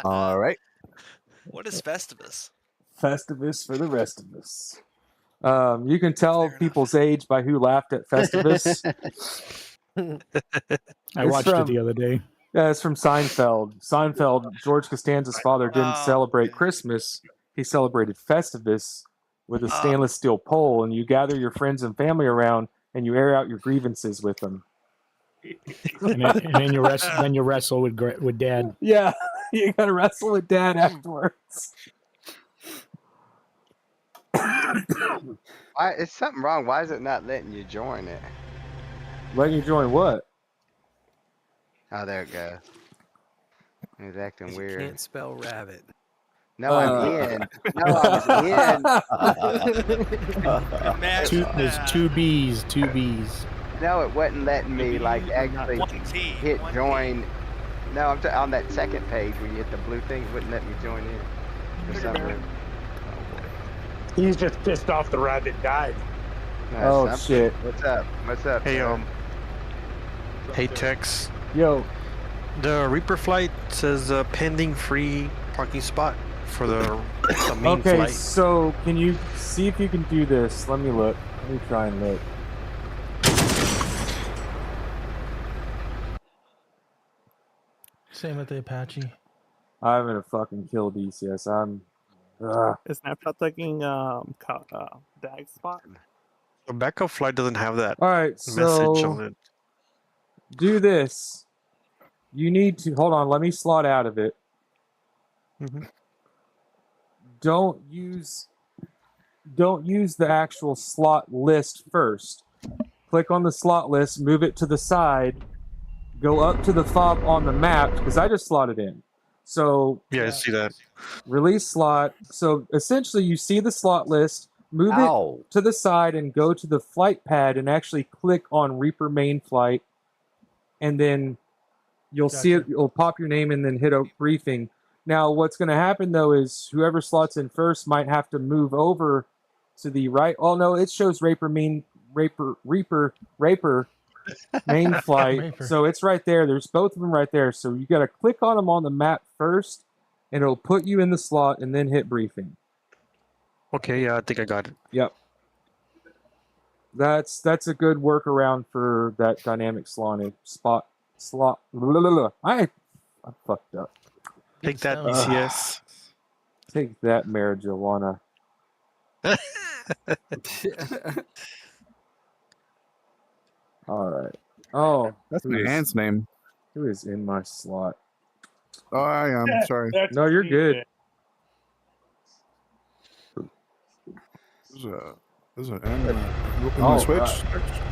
All right. What is Festivus? Festivus for the rest of us. You can tell Fair people's age by who laughed at Festivus. I watched it the other day. Yeah, it's from Seinfeld. Seinfeld, George Costanza's father didn't celebrate Christmas. He celebrated Festivus with a stainless steel pole, and you gather your friends and family around, and you air out your grievances with them. And then you wrestle with Dad. Yeah, you gotta wrestle with Dad afterwards. Why is something wrong? Why is it not letting you join it? Letting you join what? Oh, there it goes. It's acting weird. Can't spell rabbit. No, I'm in. No, I was Imagine There's that. two B's. in. No, it wasn't letting me like actually hit join. No, I'm on that second page where you hit the blue thing. It wouldn't let me join in for some reason. He's just pissed off the rabbit died. Oh, Something. shit. What's up? What's up? Hey, sir? Hey, Tex. Yo, The Reaper flight says pending free parking spot for the main okay, flight. so can you see if you can do this? Let me look. Let me try and look. Same with the Apache. I'm gonna fucking kill DCS. Is Snapshot taking Dag spot? The backup flight doesn't have that All right, message on so it. do this. You need to hold on. Let me slot out of it. Mhm. Don't use the actual slot list first. Click on the slot list, move it to the side, go up to the fob on the map because I just slotted in. So Yeah, I see that. release slot. So essentially, you see the slot list, move it to the side, and go to the flight pad and actually click on Reaper main flight, and then you'll see it. It'll pop your name and then hit a briefing. Now, what's going to happen though is whoever slots in first might have to move over to the right. Oh no, it shows Reaper main flight. Raper. So it's right there. There's both of them right there. So you got to click on them on the map first, and it'll put you in the slot, and then hit briefing. Okay, yeah, I think I got it. Yep. That's a good workaround for that dynamic slot. I fucked up. Take that, sound. DCS. Take that, marijuana. All right. Oh, That's my aunt's name. who is in my slot? Oh, I am. Sorry. No, you're good. There's an N in Oh, my Switch.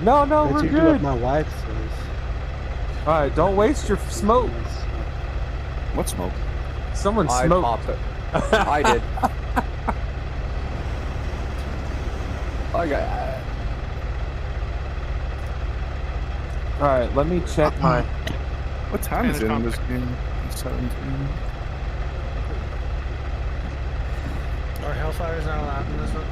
No, we're That's usually good. what my wife says. All right, don't waste your smoke. What smoke? Someone I smoked. popped it. I did. Okay. All right, let me check my. What time is it in this game? 17. Are Hellfires not allowed in this one?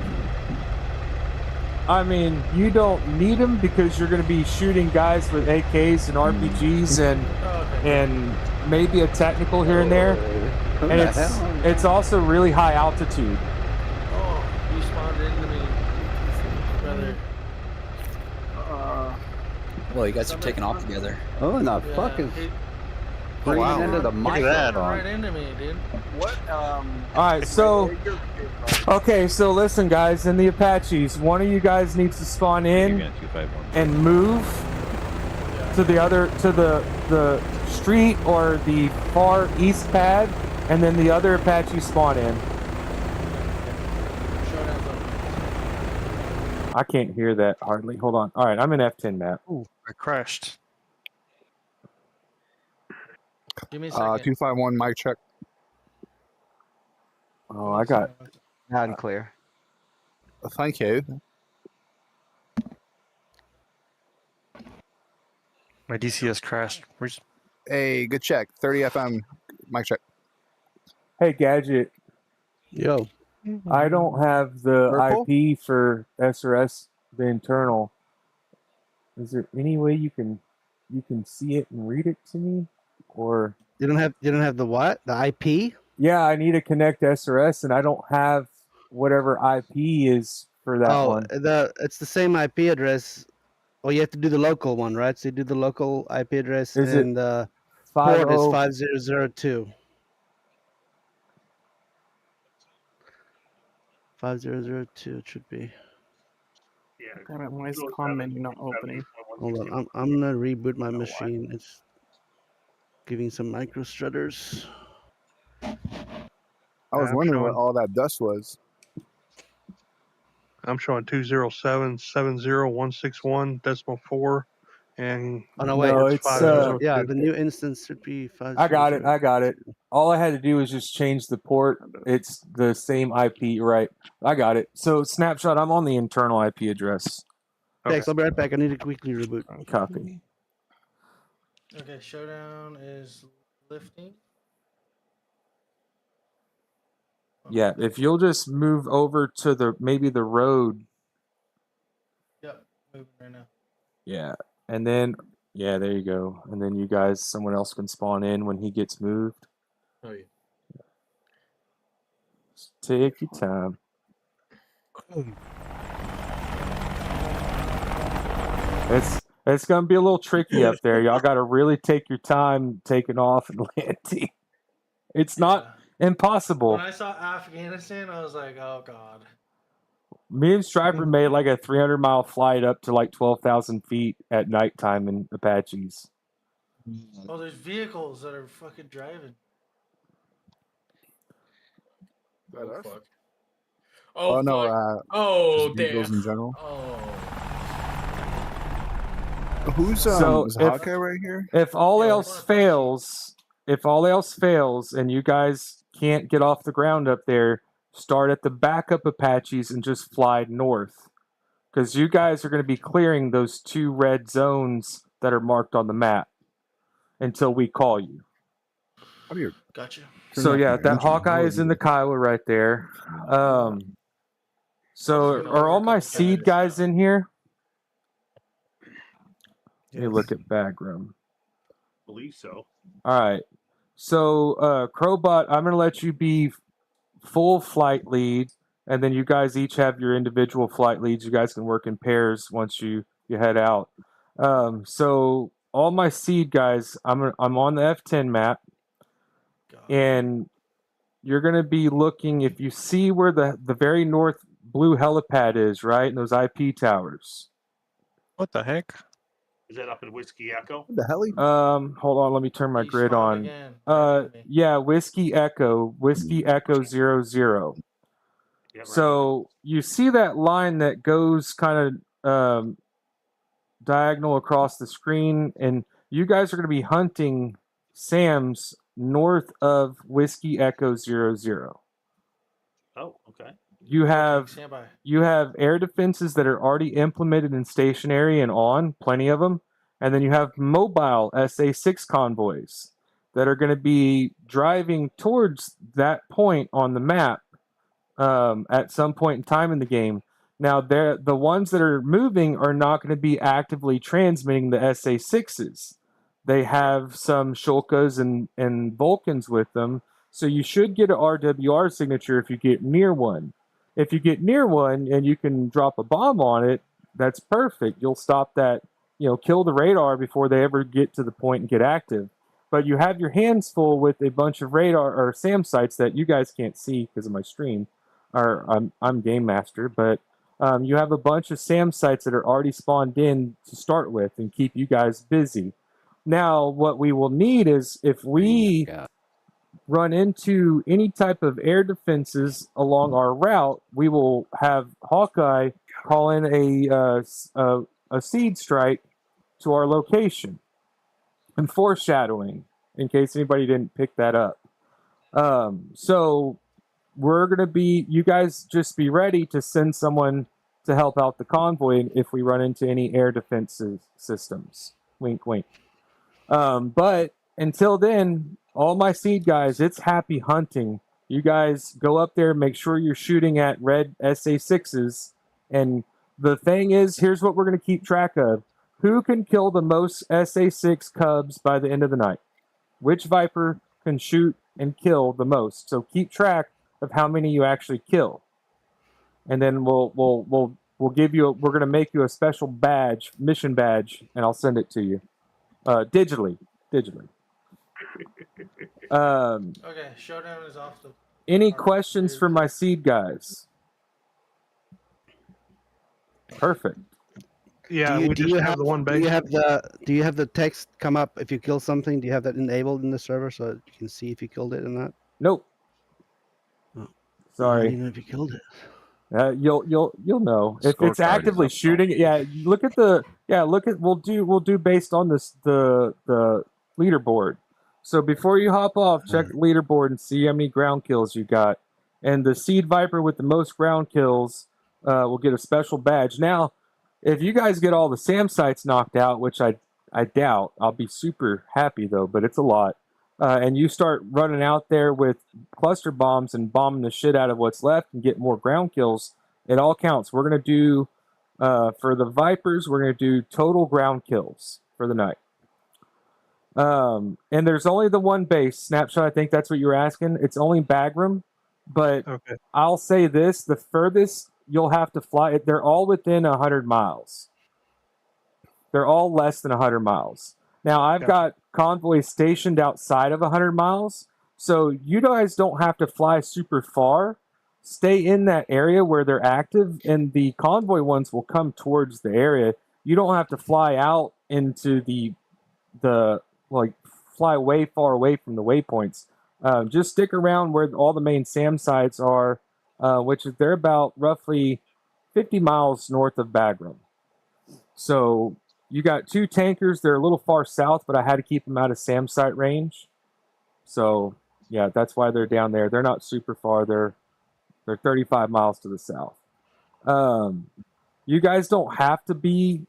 I mean, you don't need them because you're going to be shooting guys with AKs and RPGs and maybe a technical here and there. And it's also really high altitude. Oh, you spawned into me, brother. Well, you guys are taking off together. Oh, no, Yeah, fucking he breathing wow. into the Look at that. spawned microphone. right into me, dude. What? All right, so okay, so listen, guys, in the Apaches, one of you guys needs to spawn in and move to the street or the far east pad, and then the other Apache spawn in. Showdown's over. I can't hear that hardly. Hold on. All right, I'm in F10 map. Ooh, I crashed. Give me a second. 251 mic check. Oh, I got. Loud and clear. Thank you. My DCS crashed. Where's... Hey, good check. 30 FM mic check. Hey, Gadget. Yo. I don't have the Purple? IP for SRS, the internal. Is there any way you can see it and read it to me, or You don't have the what? The IP? Yeah, I need to connect SRS, and I don't have whatever IP is for that one. It's the same IP address. Well, you have to do the local one, right? So you do the local IP address, Is it and the 50? port is 5002. 5002 it should be. Damn it, why is the comm menu not opening? Hold on, I'm gonna reboot my machine. It's giving some micro strutters. I was wondering what all that dust was. I'm showing 207-70161.4, and Oh no, wait, No, it's it's 502. yeah, the new instance should be 5002. I got it. All I had to do was just change the port. It's the same IP, right? I got it. So snapshot, I'm on the internal IP address. Thanks, I'll be right back. I need to quickly reboot. Copy. Okay, showdown is lifting. Yeah, if you'll just move over to maybe the road. Yep, moving right now. Yeah, and then there you go. And then someone else can spawn in when he gets moved. Oh yeah. Just take your time. It's gonna be a little tricky up there. Y'all got to really take your time taking off and landing. It's not impossible. When I saw Afghanistan, I was like, oh god. Me and Striper made like a 300-mile flight up to like 12,000 feet at nighttime in Apaches. Oh, there's vehicles that are fucking driving. Oh, fuck. Oh no, fuck. Oh, just vehicles damn. in general. Oh. Who's is Hawkeye right here? If all else fails, and you guys can't get off the ground up there, start at the backup Apaches and just fly north, because you guys are going to be clearing those 2 red zones that are marked on the map until we call you. Gotcha. So yeah, that Hawkeye is in the Kiowa right there. So are all my seed guys in here? Let me look at Bagram. Believe so. All right. So Crowbot, I'm going to let you be full flight lead, and then you guys each have your individual flight leads. You guys can work in pairs once you head out. So all my seed guys, I'm on the F10 map, and you're going to be looking, if you see where the very north blue helipad is, right, and those IP towers. What the heck? Is that up in Whiskey Echo? What the hell? Hold on, let me turn my grid on. Again. Yeah, Whiskey Echo 00. Yeah, right. So you see that line that goes kind of diagonal across the screen, and you guys are going to be hunting SAMs north of Whiskey Echo 00. Oh, okay. You have Standby. air defenses that are already implemented and stationary and on, plenty of them. And then you have mobile SA-6 convoys that are going to be driving towards that point on the map at some point in time in the game. Now, the ones that are moving are not going to be actively transmitting the SA-6s. They have some Shulkas and Vulcans with them, so you should get an RWR signature if you get near one. If you get near one and you can drop a bomb on it, that's perfect. You'll stop that, kill the radar before they ever get to the point and get active. But you have your hands full with a bunch of radar or SAM sites that you guys can't see because of my stream. Or I'm Game Master, but you have a bunch of SAM sites that are already spawned in to start with and keep you guys busy. Now, what we will need is if we run into any type of air defenses along our route, we will have Hawkeye call in a seed strike to our location. And foreshadowing, in case anybody didn't pick that up. So we're going to be, you guys just be ready to send someone to help out the convoy if we run into any air defensive systems. Wink, wink. But until then, all my seed guys, it's happy hunting. You guys go up there, make sure you're shooting at red SA-6s. And the thing is, here's what we're going to keep track of. Who can kill the most SA-6 cubs by the end of the night? which Viper can shoot and kill the most. So keep track of how many you actually kill, and then we'll give you. We're gonna make you a special badge, mission badge, and I'll send it to you, digitally. Okay, showdown is off the. Any questions for my seed guys? Perfect. Yeah, do you, we do just you have the one do base. you have the text come up if you kill something? Do you have that enabled in the server so you can see if you killed it or not? Nope. Oh. Sorry. How do you know if you killed it? You'll know if it's Scorecard actively is up shooting. Yeah, look at we'll do based on this the leaderboard. So before you hop off, check the leaderboard and see how many ground kills you got. And the Seed Viper with the most ground kills will get a special badge. Now, if you guys get all the SAM sites knocked out, which I doubt, I'll be super happy though, but it's a lot. And you start running out there with cluster bombs and bombing the shit out of what's left and get more ground kills, it all counts. We're going to do, for the Vipers, we're going to do total ground kills for the night. And there's only the one base, Snapshot, I think that's what you were asking. It's only Bagram, but Okay. I'll say this, the furthest you'll have to fly, they're all within 100 miles. They're all less than 100 miles. Now, I've got convoys stationed outside of 100 miles, so you guys don't have to fly super far. Stay in that area where they're active, and the convoy ones will come towards the area. You don't have to fly out into the fly way far away from the waypoints. Just stick around where all the main SAM sites are, which is they're about roughly 50 miles north of Bagram. So you got two tankers. They're a little far south, but I had to keep them out of SAM site range. So, yeah, that's why they're down there. They're not super far. They're 35 miles to the south. You guys don't have to be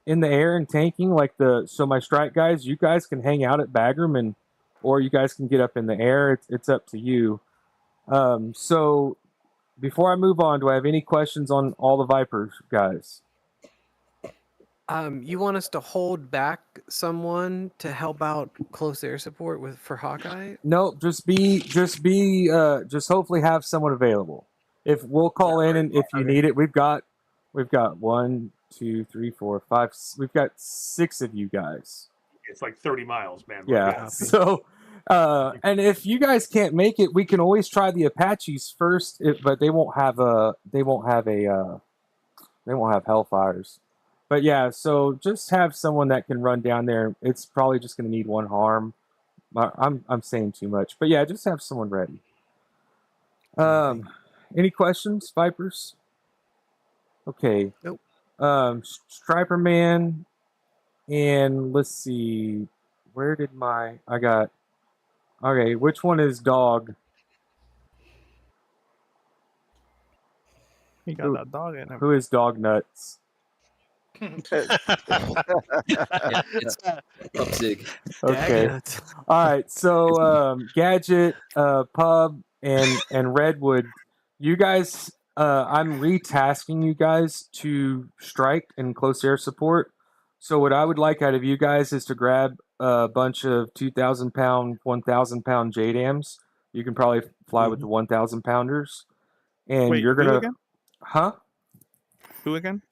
in the air and tanking so my strike guys, you guys can hang out at Bagram or you guys can get up in the air. It's up to you. So before I move on, do I have any questions on all the Vipers, guys? You want us to hold back someone to help out close air support for Hawkeye? No, just hopefully have someone available. If we'll call in and if you need it, we've got 1, 2, 3, 4, 5. We've got 6 of you guys. It's like 30 miles, man. Yeah. So, and if you guys can't make it, we can always try the Apaches first. But they won't have Hellfires. But yeah, so just have someone that can run down there. It's probably just going to need one harm. I'm saying too much, but yeah, just have someone ready. Any questions, Vipers? Okay. Nope. Striper Man, and let's see, where did I got? Okay, which one is Dog? You got that dog in him. Who is Dog Nuts? Yeah, it's Pupzig. Okay. All right. So Gadget, Pub, and Redwood, you guys, I'm retasking you guys to strike and close air support. So what I would like out of you guys is to grab a bunch of 2,000 pound, 1,000 pound JDAMs. You can probably fly with the 1,000 pounders, and Wait, you're who gonna, again? huh? Who again?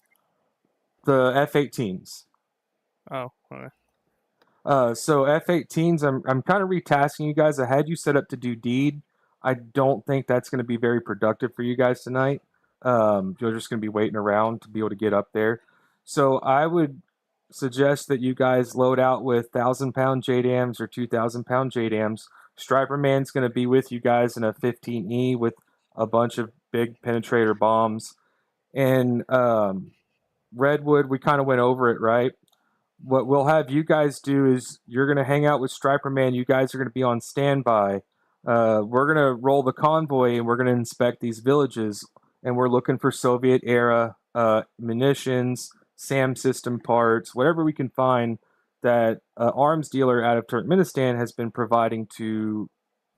The F-18s. Oh, okay. So F-18s, I'm kind of retasking you guys. I had you set up to do deed. I don't think that's going to be very productive for you guys tonight. You're just going to be waiting around to be able to get up there. So I would suggest that you guys load out with 1,000 pound JDAMs or 2,000 pound JDAMs. Striper Man's going to be with you guys in a 15E with a bunch of big penetrator bombs. And Redwood, we kind of went over it, right? What we'll have you guys do is you're going to hang out with Striper Man. You guys are going to be on standby. We're going to roll the convoy and we're going to inspect these villages. And we're looking for Soviet era munitions, SAM system parts, whatever we can find that arms dealer out of Turkmenistan has been providing to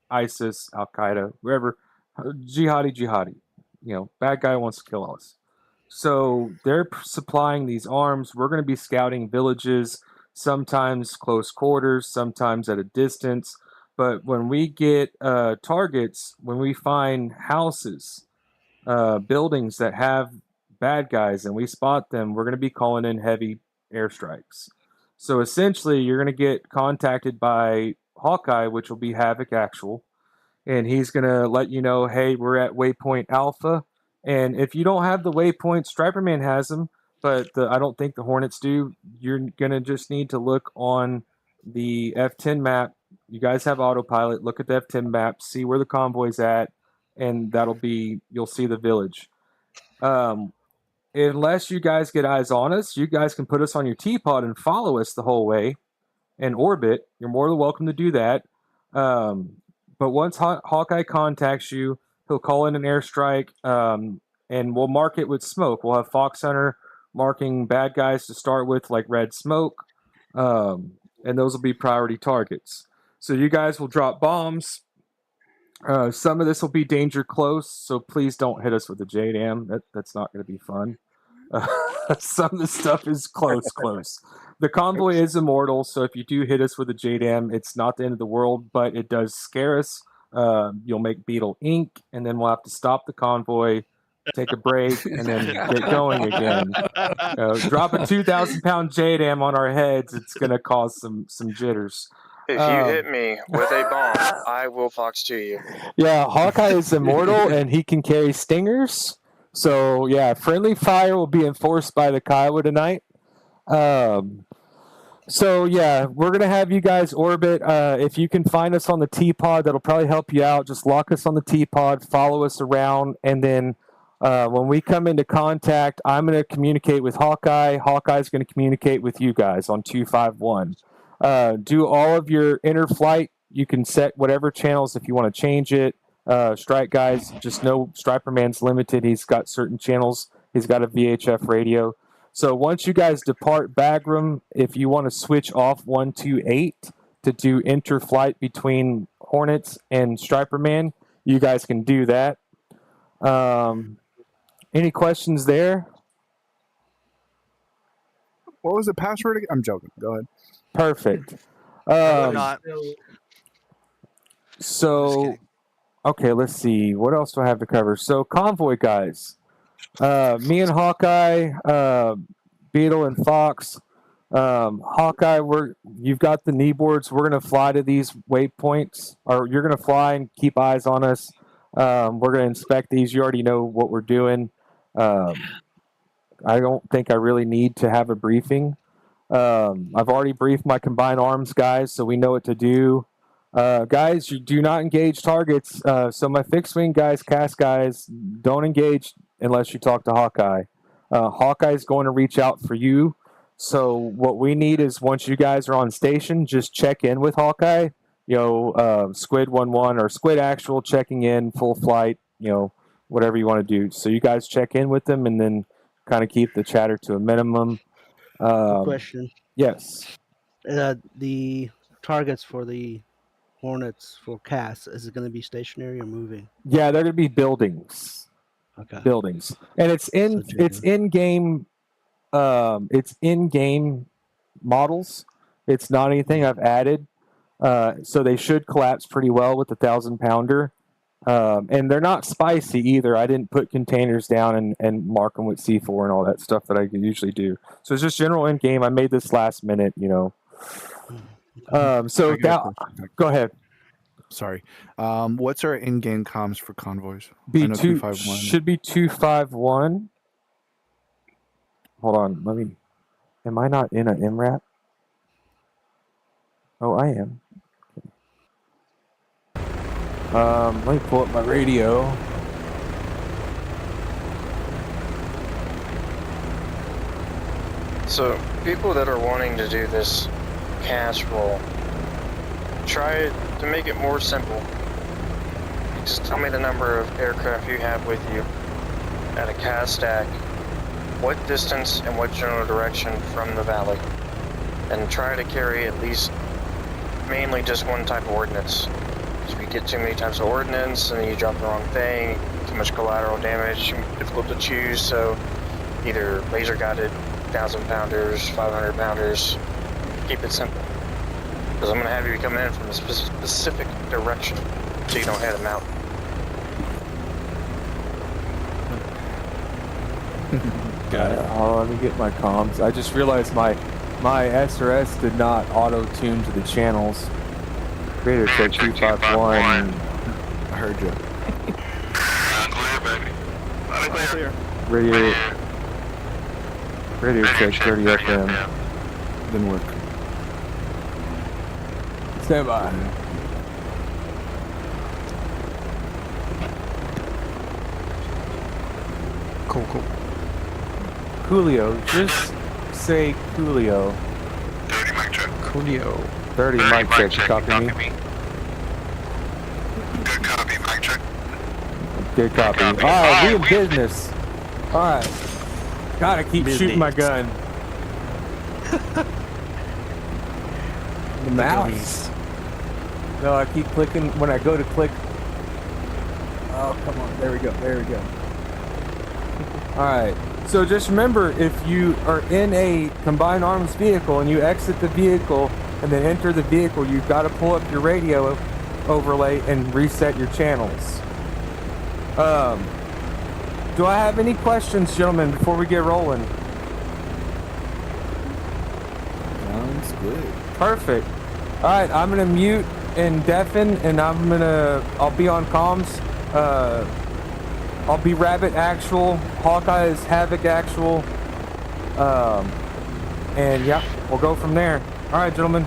ISIS, Al Qaeda, wherever, jihadi. You know, bad guy wants to kill us. So they're supplying these arms. We're going to be scouting villages, sometimes close quarters, sometimes at a distance. But when we get targets, when we find houses, buildings that have bad guys and we spot them, we're going to be calling in heavy airstrikes. So essentially, you're going to get contacted by Hawkeye, which will be Havoc Actual, and he's going to let you know, hey, we're at waypoint Alpha. And if you don't have the waypoint, Striperman has them, but I don't think the Hornets do. You're going to just need to look on the F10 map. You guys have autopilot. Look at the F10 map, see where the convoy's at, and you'll see the village. Unless you guys get eyes on us, you guys can put us on your T-pod and follow us the whole way and orbit. You're more than welcome to do that. But once Hawkeye contacts you, he'll call in an airstrike, and we'll mark it with smoke. We'll have Fox Hunter marking bad guys to start with, like red smoke, and those will be priority targets. So you guys will drop bombs. Some of this will be danger close, so please don't hit us with the JDAM. That's not going to be fun. Some of the stuff is close. The convoy is immortal, so if you do hit us with a JDAM, it's not the end of the world, but it does scare us. You'll make Beetle ink, and then we'll have to stop the convoy, take a break, and then get going again. Drop a 2,000-pound JDAM on our heads, it's going to cause some jitters. If you hit me with a bomb, I will Fox to you. Yeah, Hawkeye is immortal, and he can carry stingers. So, yeah, friendly fire will be enforced by the Kiowa tonight. So, yeah, we're going to have you guys orbit. If you can find us on the T-pod, that'll probably help you out. Just lock us on the T-pod, follow us around, and then when we come into contact, I'm going to communicate with Hawkeye. Hawkeye's going to communicate with you guys on 251. Do all of your inner flight. You can set whatever channels if you want to change it. Strike guys, just know Striperman's limited. He's got certain channels. He's got a VHF radio. So once you guys depart Bagram, if you want to switch off 128 to do interflight between Hornets and Striperman, you guys can do that. Any questions there? What was the password again? I'm joking. Go ahead. Perfect. Not. So, okay, let's see. What else do I have to cover? So, convoy guys. Me and Hawkeye, Beetle and Fox. Hawkeye, you've got the knee boards. We're going to fly to these waypoints, or you're going to fly and keep eyes on us. We're going to inspect these. You already know what we're doing. I don't think I really need to have a briefing. I've already briefed my combined arms guys, so we know what to do. Guys, you do not engage targets. So my fixed wing guys, cast guys, don't engage unless you talk to Hawkeye. Hawkeye is going to reach out for you. So what we need is once you guys are on station, just check in with Hawkeye. Squid 1-1 or Squid Actual checking in, full flight. Whatever you want to do. So you guys check in with them and then kind of keep the chatter to a minimum. Question. Yes. The targets for the Hornets for CAS, is it going to be stationary or moving? Yeah, they're going to be buildings. Okay. Buildings, and it's in game models. It's not anything I've added, so they should collapse pretty well with the 1,000-pounder. And they're not spicy either. I didn't put containers down and mark them with C4 and all that stuff that I usually do. So it's just general in game. I made this last minute, Go ahead. Sorry. What's our in-game comms for convoys? Should be 251. Hold on. Am I not in an MRAP? Oh, I am. Let me pull up my radio. So, people that are wanting to do this cast roll, try to make it more simple. Just tell me the number of aircraft you have with you at a cast stack, what distance and what general direction from the valley, and try to carry at least mainly just one type of ordnance. If you get too many types of ordnance and then you drop the wrong thing, too much collateral damage, difficult to choose, so either laser guided 1,000-pounders, 500-pounders, Keep it simple. Because I'm going to have you come in from a specific direction so you don't head them out. Got it. Oh, let me get my comms. I just realized my SRS did not auto-tune to the channels. Raider check 251. I heard you. Radio check 30 FM. Didn't work. Stand by. Cool. Coolio, just say Coolio. 30 mic check. Coolio. 30 mic check, you copy me? Good copy, mic check. Good copy. Alright, we in business. Alright. Gotta keep shooting my gun. The mouse. No, I keep clicking when I go to click. Oh, come on. There we go. Alright. So just remember, if you are in a combined arms vehicle and you exit the vehicle and then enter the vehicle, you've got to pull up your radio overlay and reset your channels. Do I have any questions, gentlemen, before we get rolling? Sounds good. Perfect. Alright, I'm gonna mute and deafen, and I'll be on comms. I'll be Rabbit Actual, Hawkeye is Havoc Actual, and yeah, we'll go from there. Alright, gentlemen.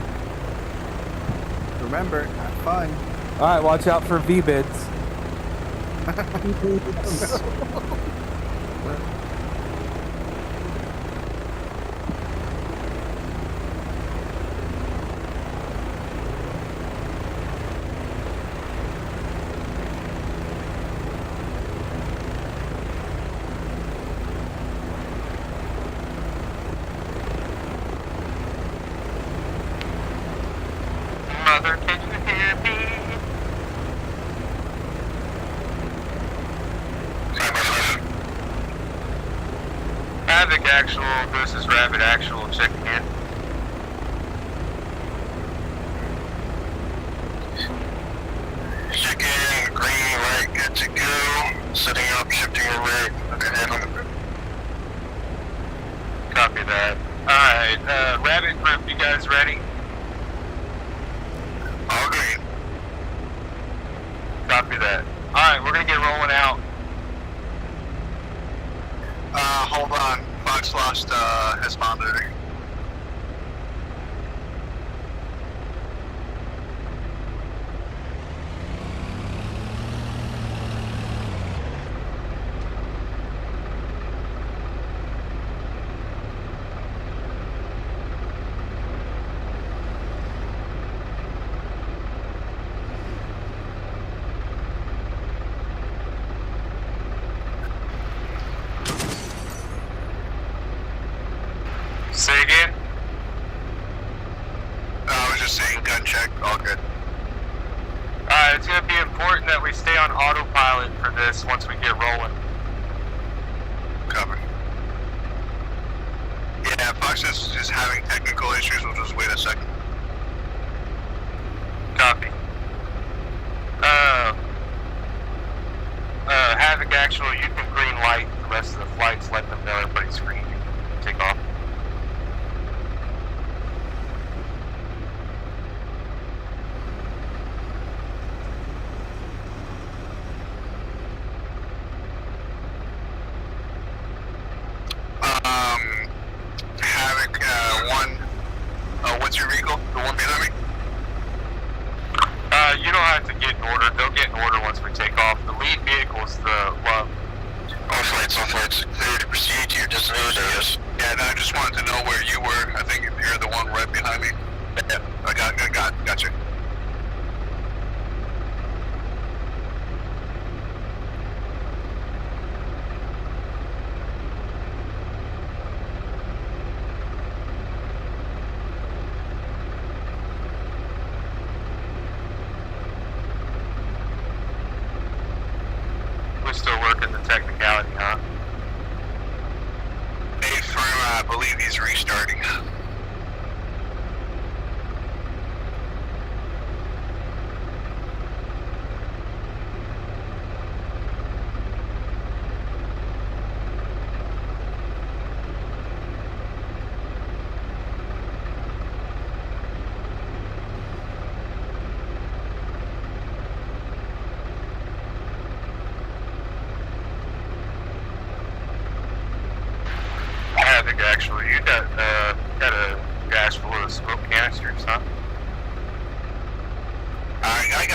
Remember, have fun. Alright, watch out for V-bids. Mother, can you hear me? Havoc Actual, this is Rabbit Actual checking in. Check in, green light, good to go. Setting up, shifting your rig. Okay, head on the group. Copy that. Alright, Rabbit Group, you guys ready? All green. Copy that. Alright, we're gonna get rolling out. Hold on. Fox lost, his monitor. Say again? I was just saying gun check, all good. It's gonna be important that we stay on autopilot for this once we get rolling. Cover. Yeah, Fox is having technical issues, we'll just wait a second. Copy. Havoc Actual, you can green light the rest of the flights, let them know everybody's green, you can take off. Havoc, what's your vehicle? The one behind me? You don't have to get in order. They'll get in order once we take off. The lead vehicle is the love. All flights, clear to proceed to your destination, yes. Yeah, no, I just wanted to know where you were. I think you're the one right behind me. Yeah, I got you. We're still working the technicality, huh? A firm, I believe he's restarting.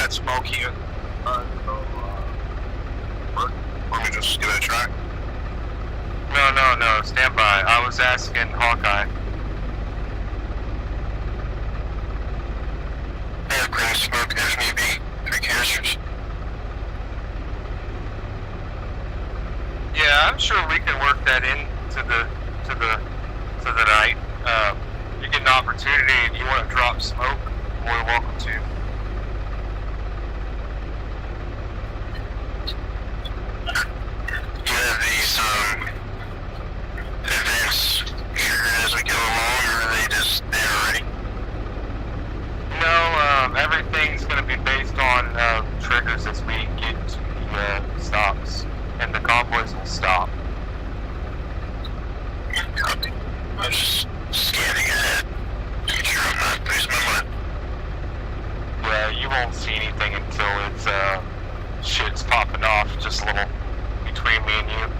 that smoke here. Let me just give it a try. No, stand by. I was asking Hawkeye. Aircraft smoke FNB, 3 canisters. Yeah, I'm sure we can work that into the night. You get an opportunity and you want to drop smoke, more than welcome to. You have these events triggered as we go along, or are they just there already? No, everything's going to be based on triggers as we get to the stops, and the convoys will stop. Copy. I'm just scanning ahead. Make sure I'm not losing my mind. Yeah, you won't see anything until it's shit's popping off, just a little between me and you.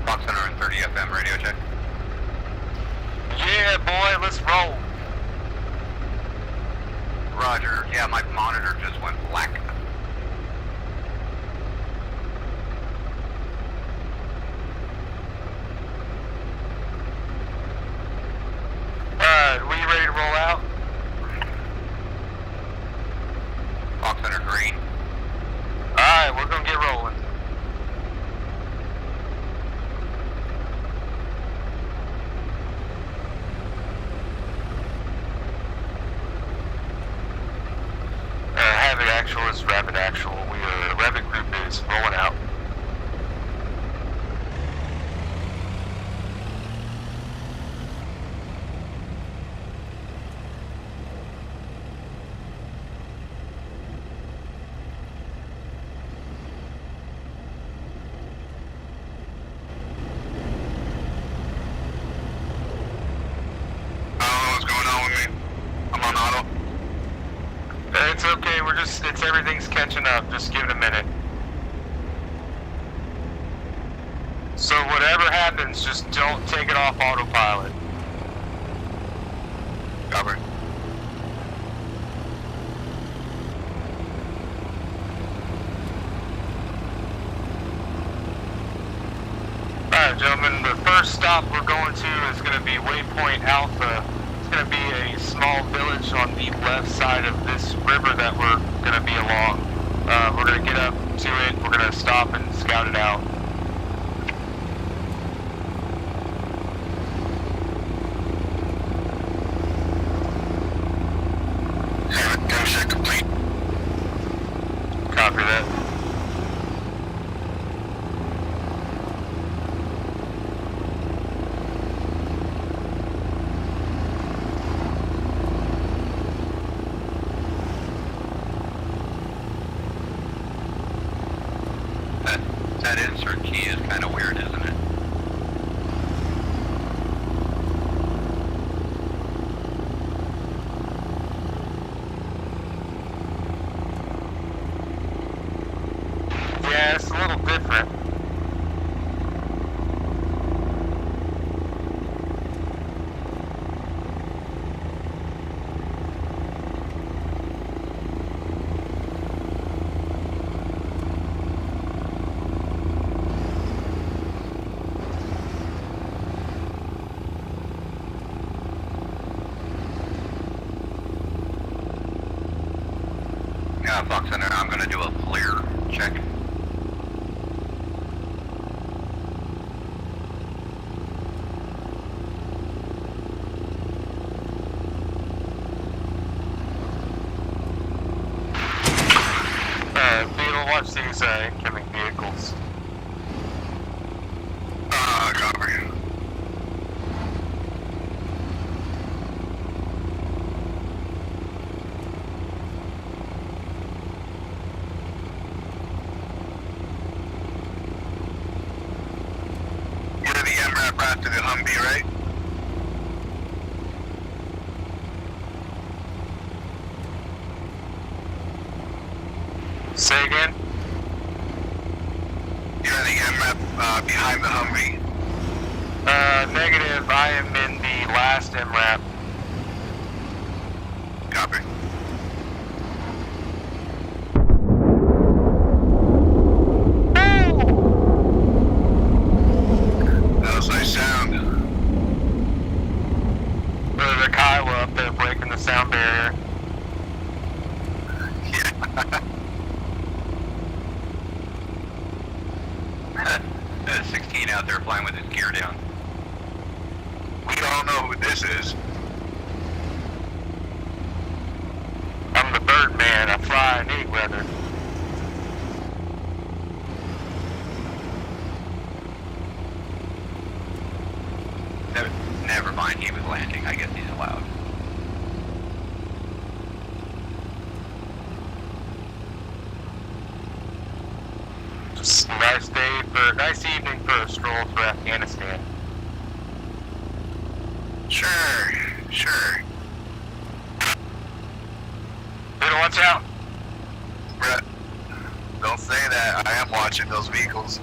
Fox 130 FM radio check. Yeah, boy, let's roll. Roger. Yeah, my monitor just went black. Were you ready to roll out? Fox 103. Alright, we're gonna get rolling. Rapid actual. Rapid group is rolling out. I don't know what's going on with me. I'm on auto. It's okay, everything's catching up, just give it a minute. So whatever happens, just don't take it off autopilot. Cover. Alright gentlemen, the first stop we're going to is going to be Waypoint Alpha. It's going to be a small village on the left side of this river that we're going to be along. We're going to get up to it, we're going to stop and scout it out. Gun check complete. Copy that. That insert key is kind of weird, isn't it? Yeah, it's a little different. Fox Center, I'm going to do a FLIR check. Beetle watch these incoming vehicles. Copy. You're the MRAP right to the Humvee, right? Say again? You're the MRAP behind the Humvee. Negative. I am in the last MRAP. Copy. That was nice sound. The Kiowa up there breaking the sound barrier. There's 16 out there flying with his gear down. We all know who this is. I'm the Birdman. I fly in any weather. Never mind, he was landing. I guess he's allowed. Just a nice evening for a stroll through Afghanistan. Sure. Better watch out. Brett, don't say that. I am watching those vehicles.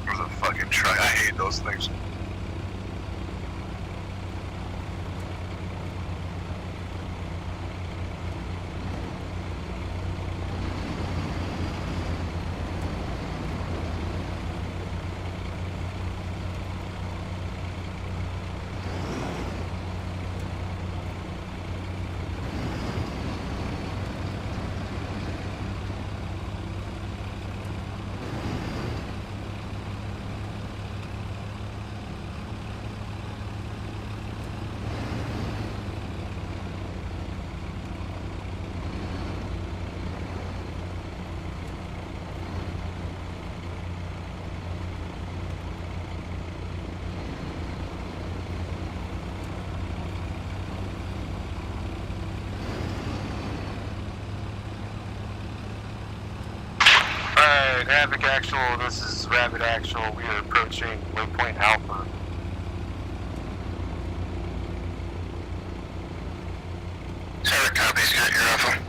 There's a fucking truck. I hate those things. Alright, Havoc Actual, this is Rabbit Actual. We are approaching Waypoint Alpha. Havoc copies, got your alpha.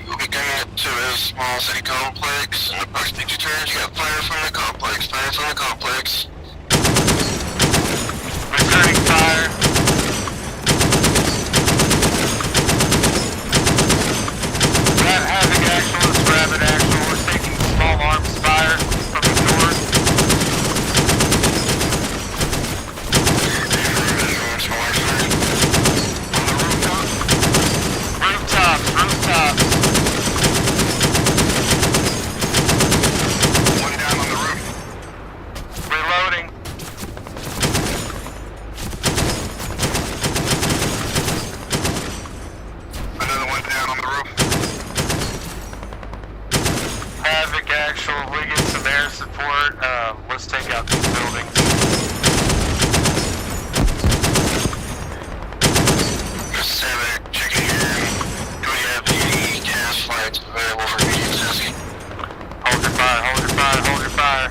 You'll be coming up to a small city complex. In approximately 2 turns, you got fire from the complex. Fire from the complex. Returning fire. Havoc Actual, this is Rabbit Actual. We're taking small arms fire from the north. Rooftops. One down on the roof. Reloading. Another one down on the roof. Havoc Actual, we get some air support. Let's take out these buildings. This is Havoc, checking in. Do we have any gas flights available for immediate tasking? Hold your fire, hold your fire, hold your fire.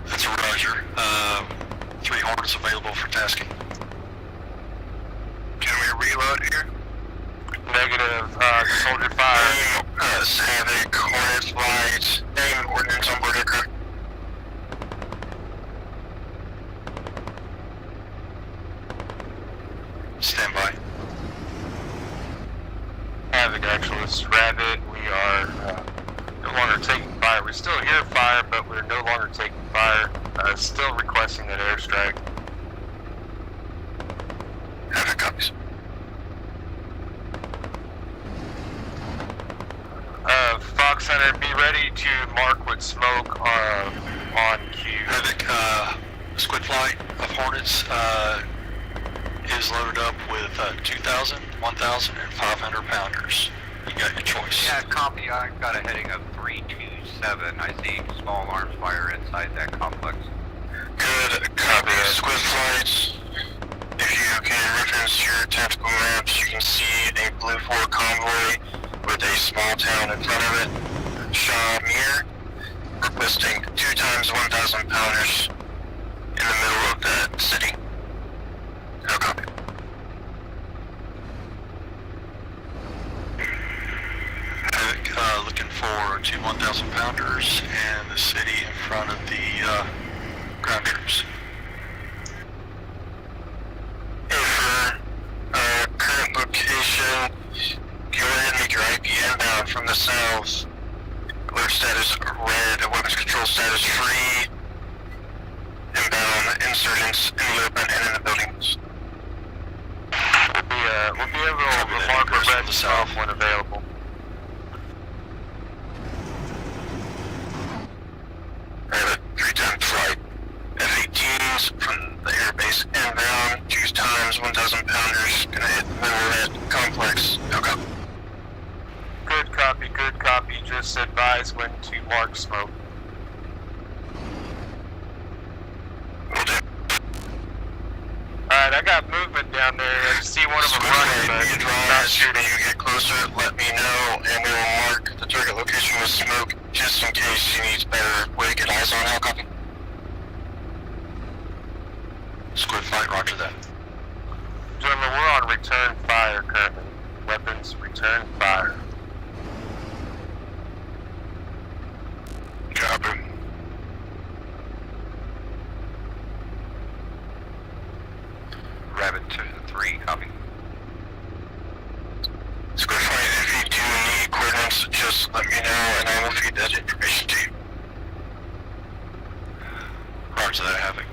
That's a Roger. 3 Hornets available for tasking. Can we reload here? Negative, just hold your fire. Havoc, Hornet flight, name ordnance on board aircraft. Havoc Actualist. Rabbit, we are no longer taking fire. We still hear fire, but we're no longer taking fire. Still requesting that airstrike. Havoc copies. Fox Hunter, be ready to mark with smoke on cue. Havoc, squid flight of Hornets is loaded up with 2,000, 1,000, and 500 pounders. You got your choice. Yeah, copy. I got a heading of 327. I see small arms fire inside that complex. Good copy. Squid flights. If you can reference your tactical maps, you can see a Blue 4 convoy with a small town in front of it. Shaw Mir, requesting 2 times 1,000 pounders in the middle of that city. No copy. Looking for 2 1,000 pounders and the city in front of the ground troops. For current location, go ahead and make your IP inbound from the south. Alert status red, weapons control status free. Inbound insurgents in the open and in the buildings. We'll be able to mark a red south when available. Rabbit, 3-time flight. F-18s from the airbase inbound, 2 times 1,000 pounders, gonna hit the middle of that complex. No copy. Good copy, just advise when to mark smoke. Will do. Alright, I got movement down there. I see one of them running, but not sure. When you get closer, let me know, and we will mark the target location with smoke, just in case he needs better way to get eyes on. How copy? Squid flight, roger that. Gentlemen, we're on return fire currently. Weapons, return fire. Copy. Rabbit 2-3, copy. Squid flight, if you do need coordinates, just let me know and I will feed that information to you. Roger that, Havoc.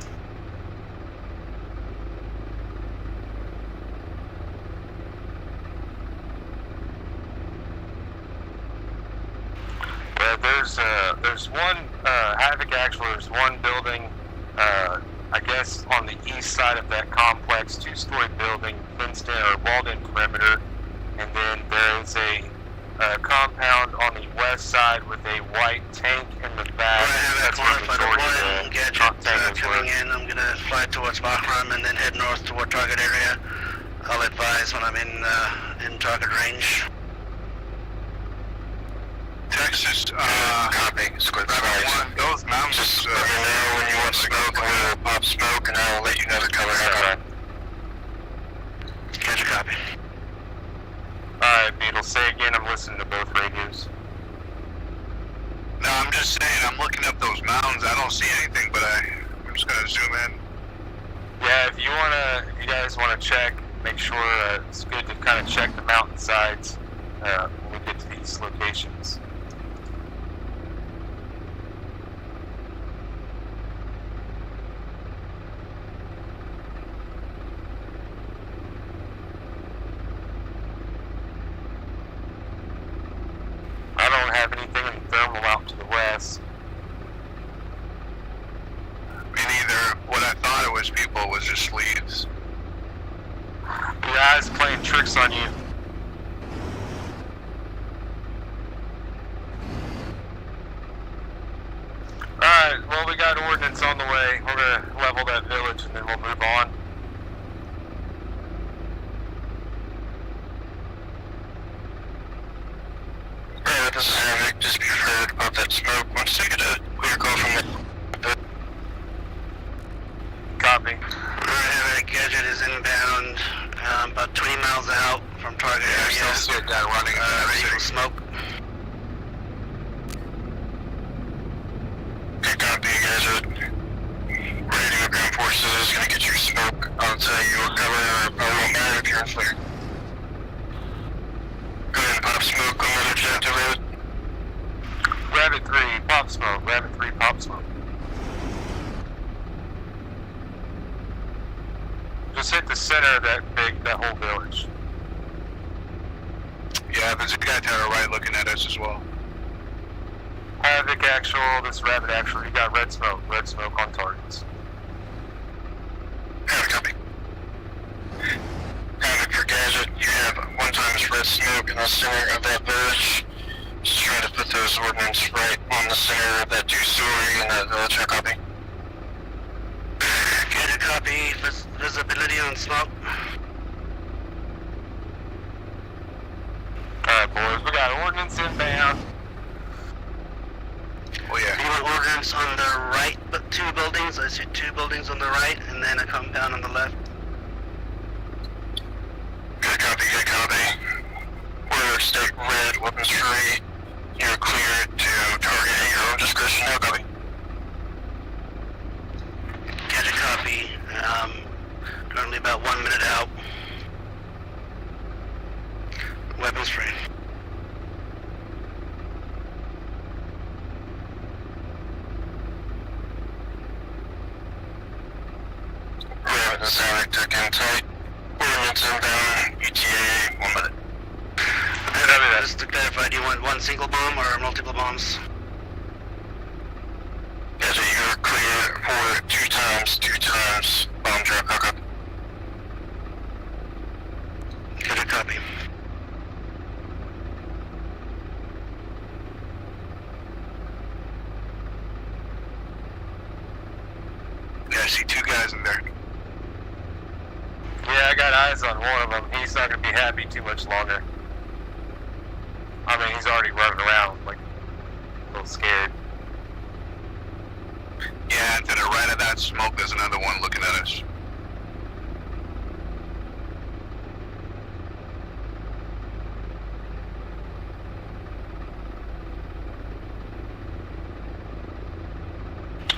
There's one Havoc actually. There's one building, I guess, on the east side of that complex, 2-story building, fenced in or walled in perimeter, and then there is a compound on the west side with a white tank in the back. That's where the majority of the containers coming in. I'm gonna fly towards Bahram and then head north toward target area. I'll advise when I'm in target range. Texas, copy. Squid flight. Those mountains, just let me know when you want smoke, and we will pop smoke, and I will let you know the cover. Catch a copy. Alright, Beetle, say again, I'm listening to both radios. No, I'm just saying, I'm looking up those mountains, I don't see anything, but I'm just gonna zoom in. Yeah, if you guys wanna check, make sure it's good to kind of check the mountainsides when we get to these locations. I don't have anything in thermal out to the west. Me neither. What I thought it was people was just leaves. The guy's playing tricks on you. Alright, well we got ordnance on the way. We're gonna level that village and then we'll move on. Alright, this is Havoc. Just be prepared about that smoke. Once they get a clear call from the... Copy. Havoc, Gadget is inbound, about 20 miles out from target area. I still see a guy running. Ready for smoke. Good copy, you guys are ready to go. Ground forces is gonna get your smoke. I'll tell you what cover, or it probably won't matter if you're in flare. Go ahead and pop just hit the center of that whole village. Yeah, there's a guy to our right looking at us as well. Havoc actual, this Rabbit actual, you got red smoke on targets. Havoc, copy. Havoc for Gadget, you have 1 times red smoke in the center of that village. Just trying to put those ordnance right on the center of that 2-story in that village. I copy. Gadget, copy. Visibility on smoke. Alright, boys, we got ordnance inbound. Oh yeah. You want ordnance on the right, but 2 buildings. I see 2 buildings on the right, and then a compound on the left. Good copy, good copy. Order state red, weapons free. You're cleared to target at your own discretion. No copy. Get a copy. Currently about 1 minute out. Weapons free. Rabbit and Sonic took in tight. Ordnance inbound, ETA, 1 minute. Just to clarify, do you want 1 single bomb or multiple bombs? Yes, you're clear for 2 times bomb drop hookup. Get a copy. Yeah, I see 2 guys in there. Yeah, I got eyes on one of them. He's not going to be happy too much longer. I mean, he's already running around, like, a little scared. Yeah, and to the right of that smoke, there's another one looking at us.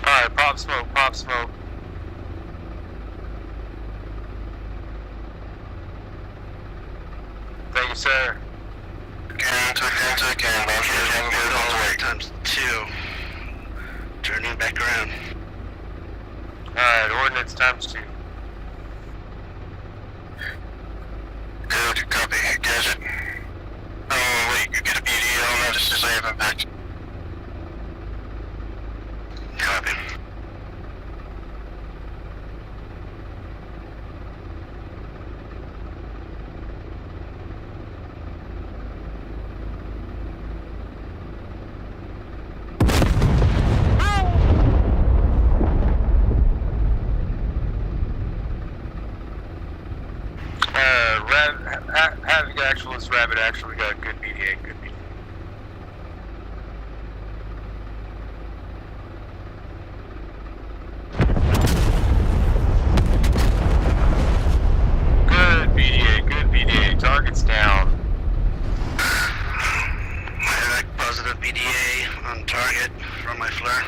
Alright, pop smoke, pop smoke. Thank you, sir. Times 2. Turning back around. Alright, ordnance times 2. Good, copy, Gadget. Wait, you get a BD on notice as I have impact. Copy. Havoc actual is Rabbit actual. We got a good BDA, good BDA. Good BDA. Target's down. Havoc, positive BDA on target from my flare.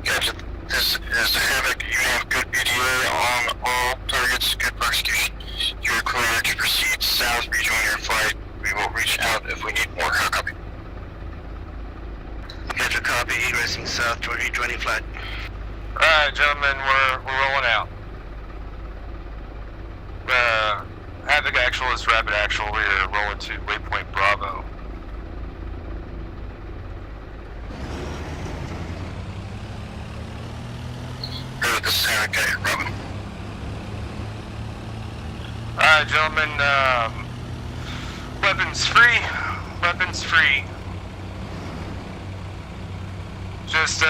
Gotcha. This is Havoc. You have good BDA on all targets. Good prosecution. You are cleared to proceed south. Rejoin your flight. We will reach out if we need more. Copy. Get a copy. Egressing south toward E20 flight. Alright, gentlemen, we're rolling out. Havoc actual is Rabbit actual. We're rolling to waypoint Bravo. This is Havoc. Got your Robin. Alright, gentlemen, weapons free. Weapons free. Just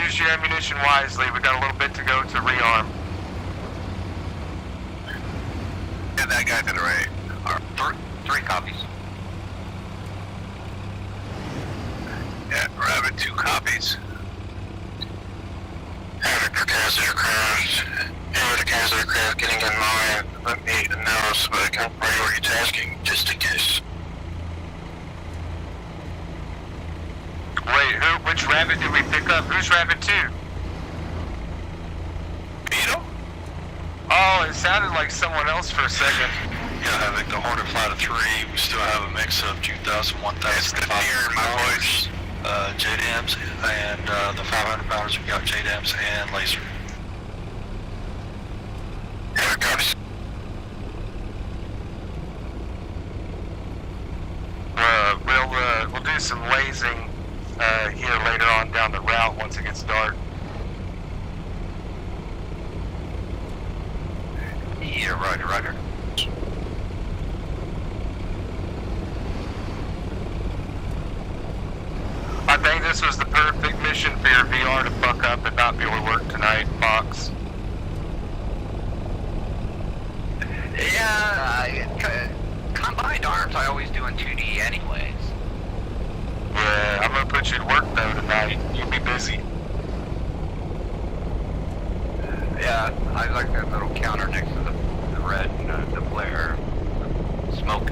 use your ammunition wisely. We got a little bit to go to rearm. And that guy to the right. 3 copies. Yeah, Rabbit, 2 copies. Havoc for CAS aircraft. Havoc CAS aircraft getting in line. Let me know so I can priority tasking just in case. Wait, which Rabbit did we pick up? Who's Rabbit 2? Beetle? Oh, it sounded like someone else for a second. Yeah, Havoc, the Hornet Flight of 3. We still have a mix of 2,000, 1,000, 500 pounders, JDAMs, and the 500 pounders we got JDAMs and laser. the route once it gets dark. Yeah, roger. I think this was the perfect mission for your VR to fuck up and not be able to work tonight, Fox. Yeah, combined arms I always do in 2D anyways. Yeah, I'm gonna put you to work though tonight. You'll be busy. Yeah, I like that little counter next to the red, the flare, smoke.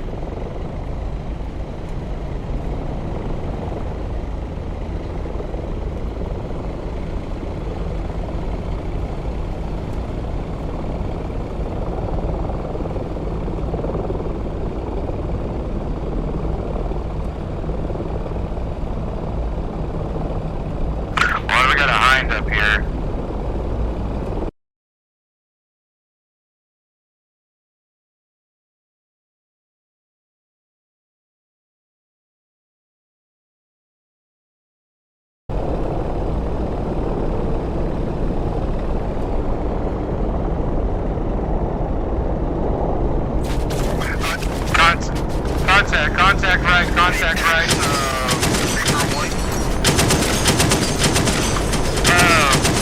Well, we got a hind up here. Contact right.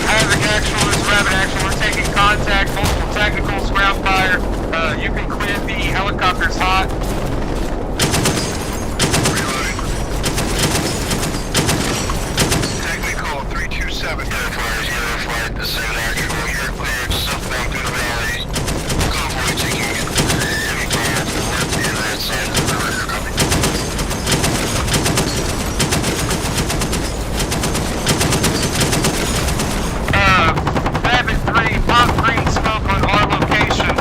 Havoc actual is Rabbit actual. We're taking contact, multiple technicals, ground fire. You can clear the helicopters hot. Reloading. Technical 327. Zero flight, this is actual. You're cleared. Southbound through the valley. Convoy taking heavy fire towards the other side of the river. Copy. Rabbit 3, pop green smoke on our location.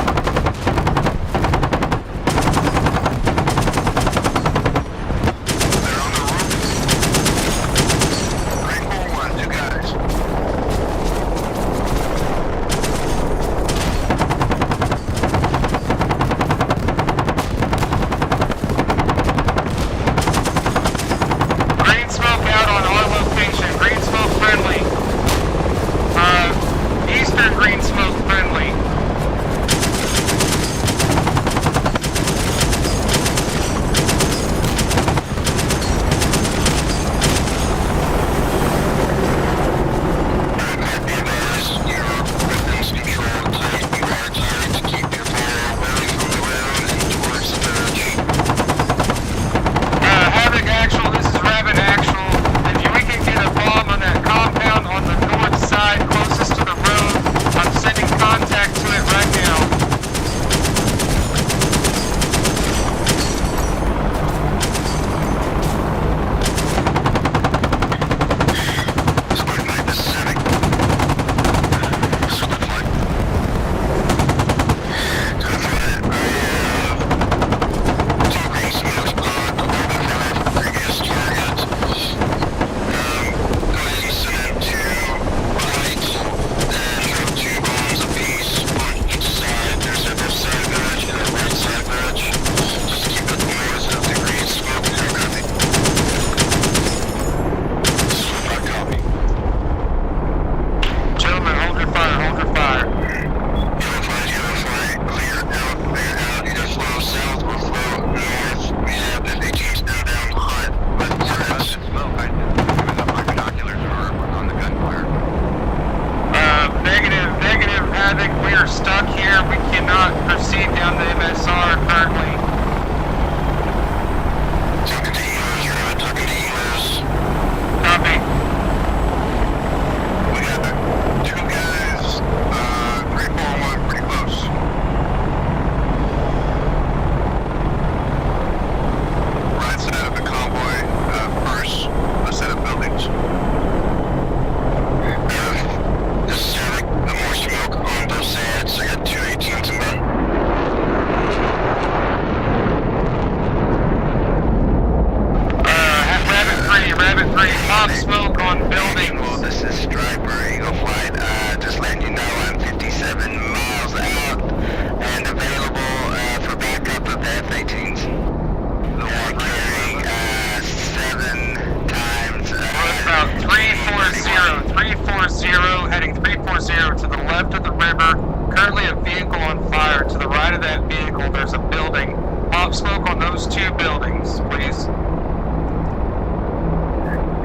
first 2 buildings, please.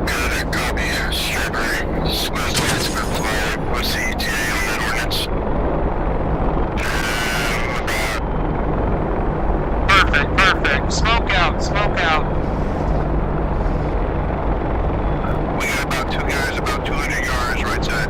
Got it, copy. Striper, Swift Flight, what's the ETA on that ordinance? Perfect. Smoke out. We got about 2 guys, about 200 yards right side.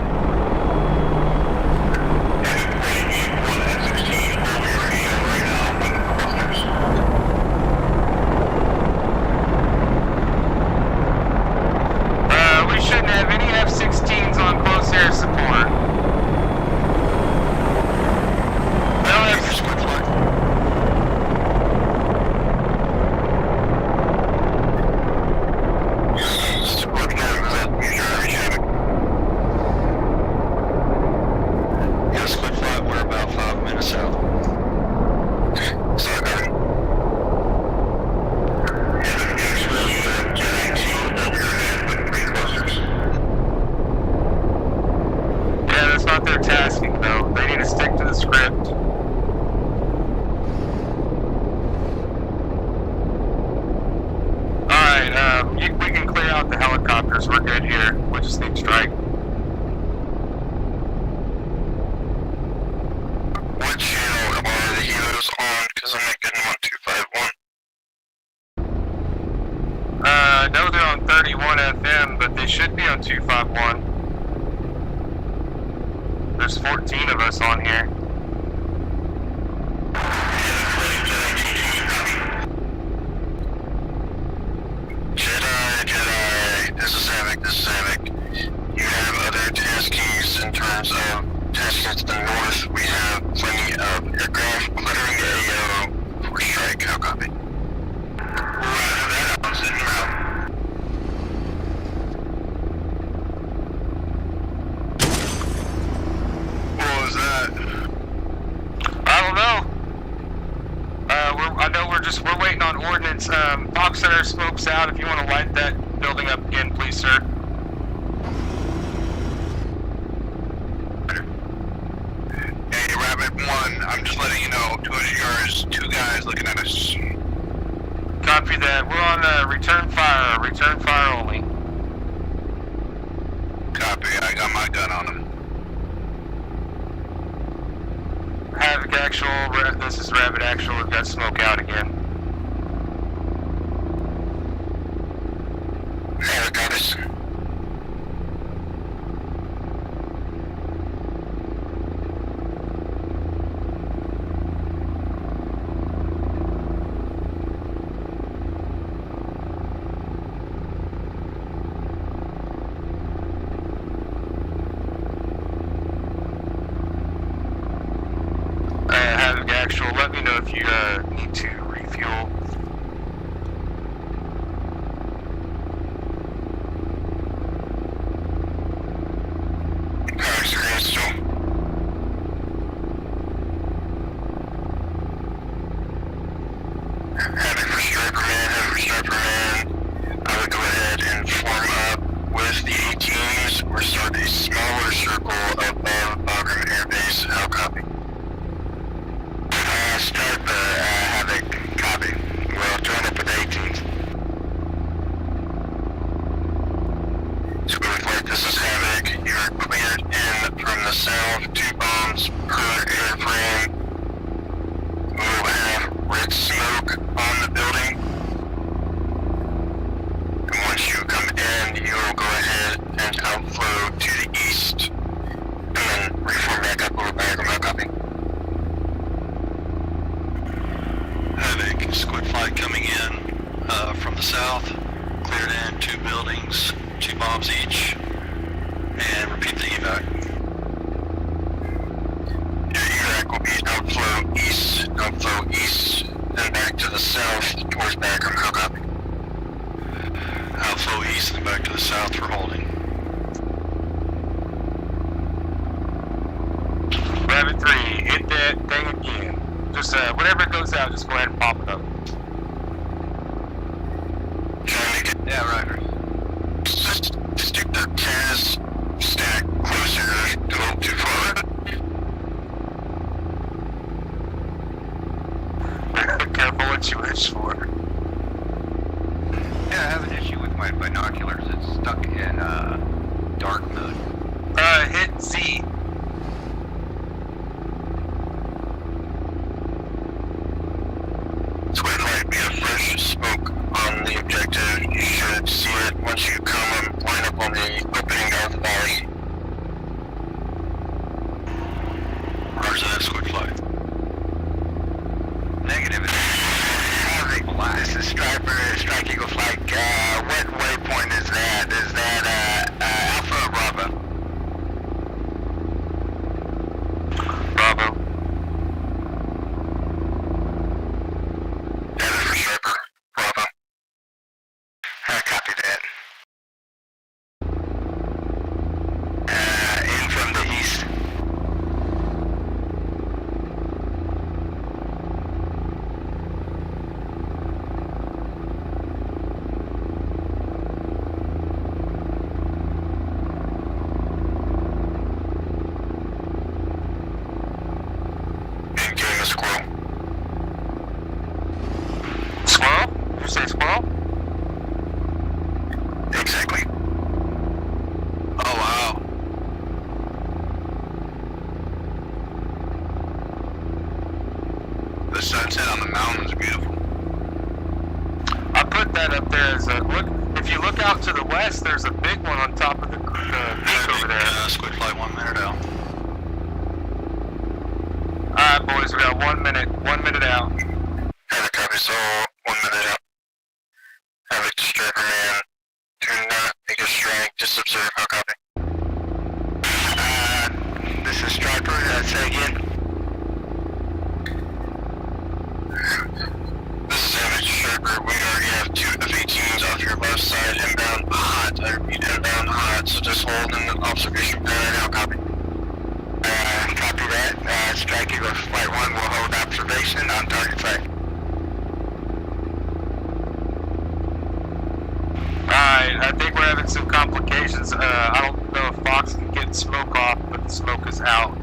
We shouldn't have any F-16s on close air support. No Squid flight, we're about 5 minutes out. Sorry. Yeah, that's not their tasking though. They need to stick to the script. Alright, we can clear out the helicopters. We're good here. We just need strike. What channel are the helos on? Because I'm not getting on 251. I know they're on 31 FM, but they should be on 251. There's 14 of us on here. Jedi, this is Havoc. You have other taskings in terms of tasking to the north. We have plenty of aircraft clearing the AO for strike. How copy? That was in route. What was that? I don't know. I know we're waiting on ordnance. Fox Center smokes out. If you want to light that building up again, please, sir. Hey, Rabbit 1, I'm just letting you know, 200 yards, 2 guys looking at us. Copy that. We're on return fire only. Copy, I got my gun on him. Havoc actual, this is Rabbit actual, we've got smoke out again. Havoc got us. Havoc actual, let me know if you need to refuel. Havoc for Striper Man. I would go ahead and form up with the 18s. We're starting a smaller circle above Bagram Air Base. How copy? Start the Havoc. Copy. We'll join up with the 18s. Squid Flight, this is Havoc. You are cleared in from the south. 2 bombs per airframe. We'll have red smoke on the building. And once you come in, you will go ahead and outflow to the east. And then reform back up over Bagram. Copy. Havoc, Squid Flight coming in from the south, cleared in 2 buildings, 2 bombs each, and repeat the evac. Your evac will be outflow east, then back to the south towards Bagram. How copy? Outflow east and back to the south for holding. Rabbit 3, hit that thing again. Just whenever it goes out, just go ahead and pop it up. Trying to get, yeah, right. Just stick the TAS stack closer, don't go too far. Careful what you wish for. Z. Squid light, we have fresh smoke on the objective. You should see it once you come and line up on the opening of the valley. Roger that, squid flight. Negative. Havoc, this is Striper, Strike Eagle Flight. What waypoint is that? Is that Alpha or Bravo? Bravo. Headed for Striper. Bravo. I copy that. In from the east. And getting a squirrel. Squirrel? You say squirrel? Exactly. Oh wow. The sunset on the mountain is beautiful. I put that up there as a look. If you look out to the west, there's a big one on top of the peak over there. Squid flight 1 minute out. Alright, boys, we got 1 minute. 1 minute out. Have a copy, so 1 minute out. Have a striker man. Do not make a strike, just observe, how copy. This is Striper, say again. This is Savage Striper. We already have 2 F-18s off your left side, inbound hot. I repeat, inbound hot, so just hold in the observation pattern, how copy. Copy that. Strike Eagle Flight 1 will hold observation on target site. Alright, I think we're having some complications. I don't know if Fox can get smoke off, but the smoke is out.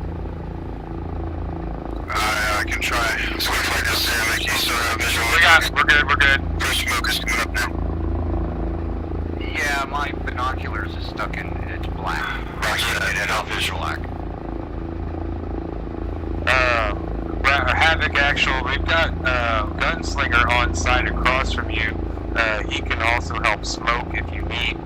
I can try. Squid flight is Savage, you still have visual. We're good. First smoke is coming up now. Yeah, my binoculars is stuck in, it's black. Roger that, and I'll visual lack. Havoc actual, we've got Gunslinger on site across from you. He can also help smoke if you need.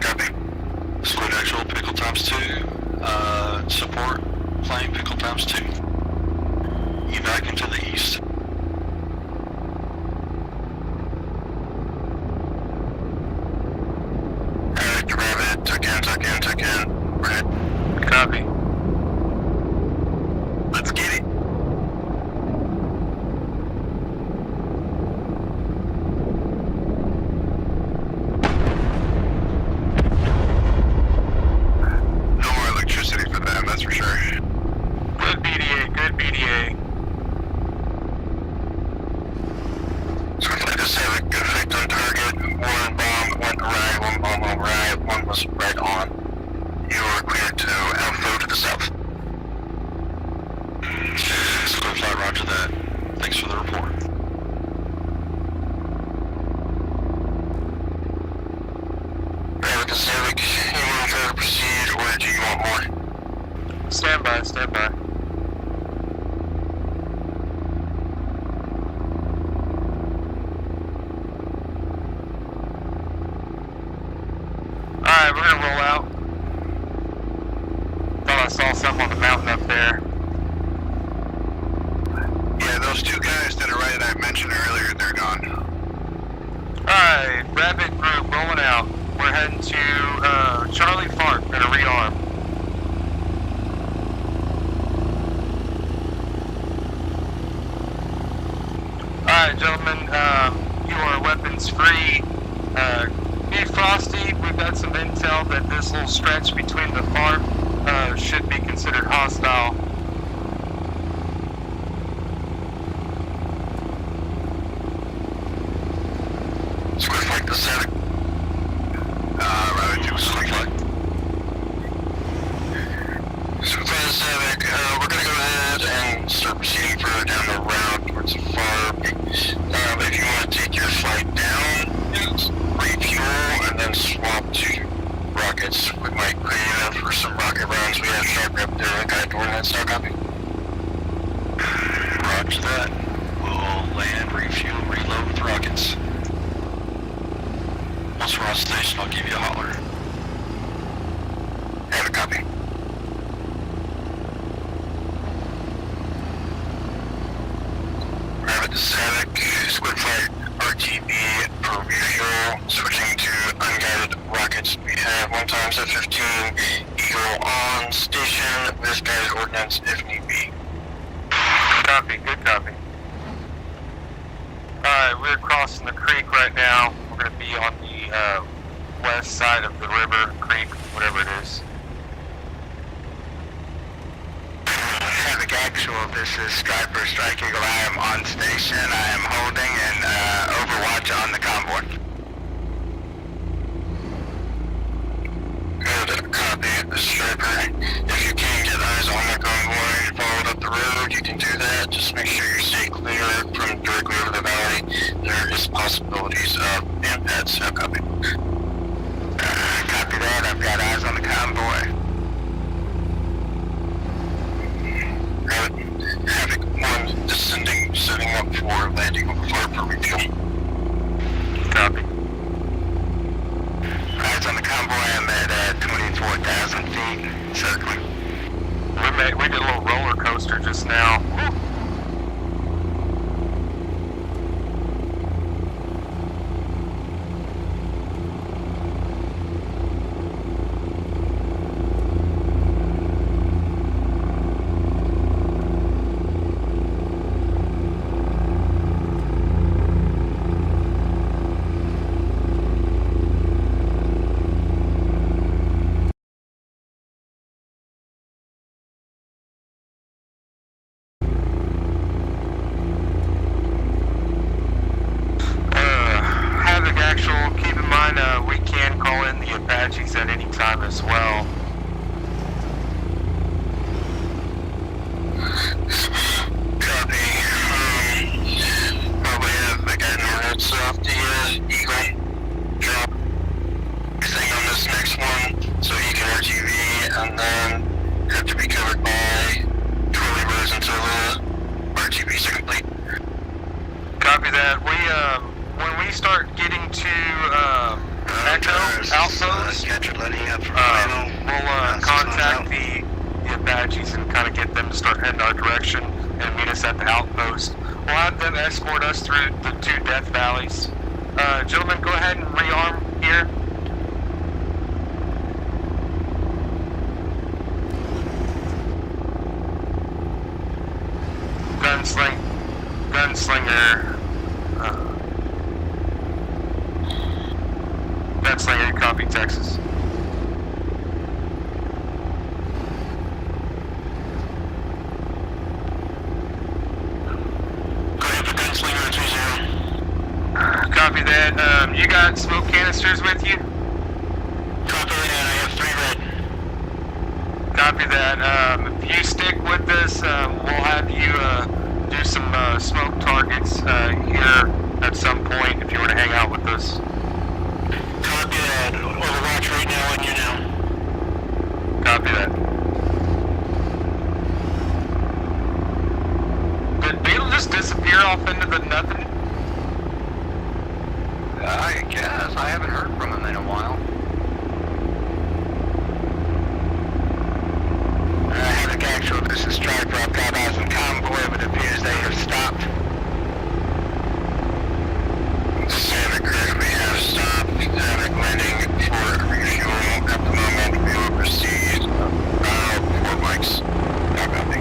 Copy. Squid actual, pickle times 2. Support, plane, pickle times 2. Evac into the east. Eric, Rabbit, tuck in. Red. Copy. Let's get it. No more electricity for them, that's for sure. Good BDA. Squid flight is Havoc, good effect on target. 1 bomb went right, 1 bomb went right, 1 was right on. You are cleared to Alpha to the south. Squid flight, roger that. Thanks for the report. Havoc is Havoc, you want to proceed or do you want more? Stand by. Alright, we're gonna roll out. Thought I saw something on the mountain up there. Yeah, those 2 guys to the right that I mentioned earlier, they're gone. Alright, Rabbit group rolling out. We're heading to Charlie Farm. We're gonna rearm. Alright, gentlemen, you are weapons free. Be Frosty, we've got some intel that this little stretch between the farm should be considered hostile. Squid flight to Sonic. Rabbit 2, Squid flight. Squid flight Squid Flight RTB for refuel. Switching to unguided rockets. We have 1 times F-15 Eagle on station with guided ordnance if need be. Copy, good copy. Alright, we're crossing the creek right now. We're going to be on the west side of the river, creek, whatever it is. Havoc Actual, this is Striper Strike Eagle. I am on station. I am holding and overwatch on the convoy. Good copy, Striper. If you can get eyes on the convoy, followed up the road, you can do that. Just make sure you stay clear from directly over the valley. There is possibilities of impact, so copy. Copy that, I've got eyes on the convoy. Havoc 1 descending, setting up for landing on the floor for refuel. Copy. Eyes on the convoy, I'm at 24,000 feet, circling. We did a little roller coaster just now. Woo. Keep in mind, we can call in the Apaches at any time as well. Copy. Probably have the guy Norwood's off the Eagle. Drop everything on this next one so he can RTV and then have to be covered by trolley rows until the RTVs are complete. Copy that. When we start getting to Echo outpost, we'll contact the Apaches and kind of get them to start heading our direction and meet us at the outpost. We'll have them escort us through the 2 death valleys. Gentlemen, go ahead and rearm here. Gunslinger, copy, Texas. Go ahead for Gunslinger 20. Copy that. You got smoke canisters with you? Copy that, I have 3 red. Copy that. If you stick with us, we'll have you do some smoke targets here at some point if you want to hang out with us. Copy that. Overwatch right now on you now. Copy that. Did Beetle just disappear off into the nothing? I guess. I haven't heard from him in a while. Havoc Actual, this is Striper. I've got eyes on convoy, but it appears they have stopped. Havoc currently have stopped. Havoc landing for refuel at the moment. We will proceed about 4 mics. Copy.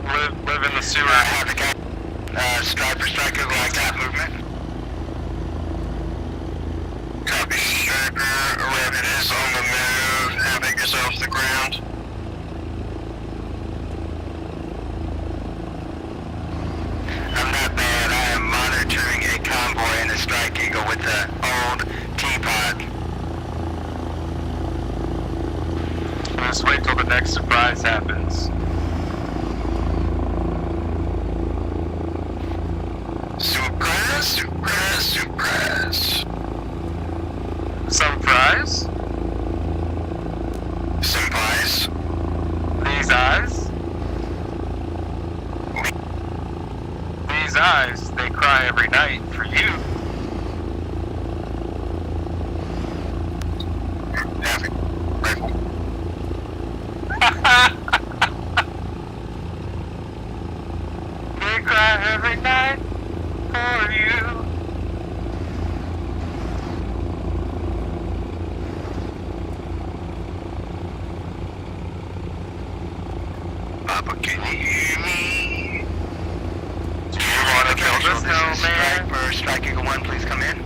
live in the sewer. Havoc, Striper, Striker, like that movement. Copy, Striper, Rabbit is on the move. Havoc is off the ground. I'm not bad. I am monitoring a convoy in a Strike Eagle with the old teapot. Let's wait till the next surprise happens. Surprise, surprise, surprise. Surprise? Surprise. These eyes? These eyes, they cry every night for you. Havoc, rifle. They cry every night for you. Papa, can you hear me? Do you want to build a snowman? Strike Eagle 1, please come in.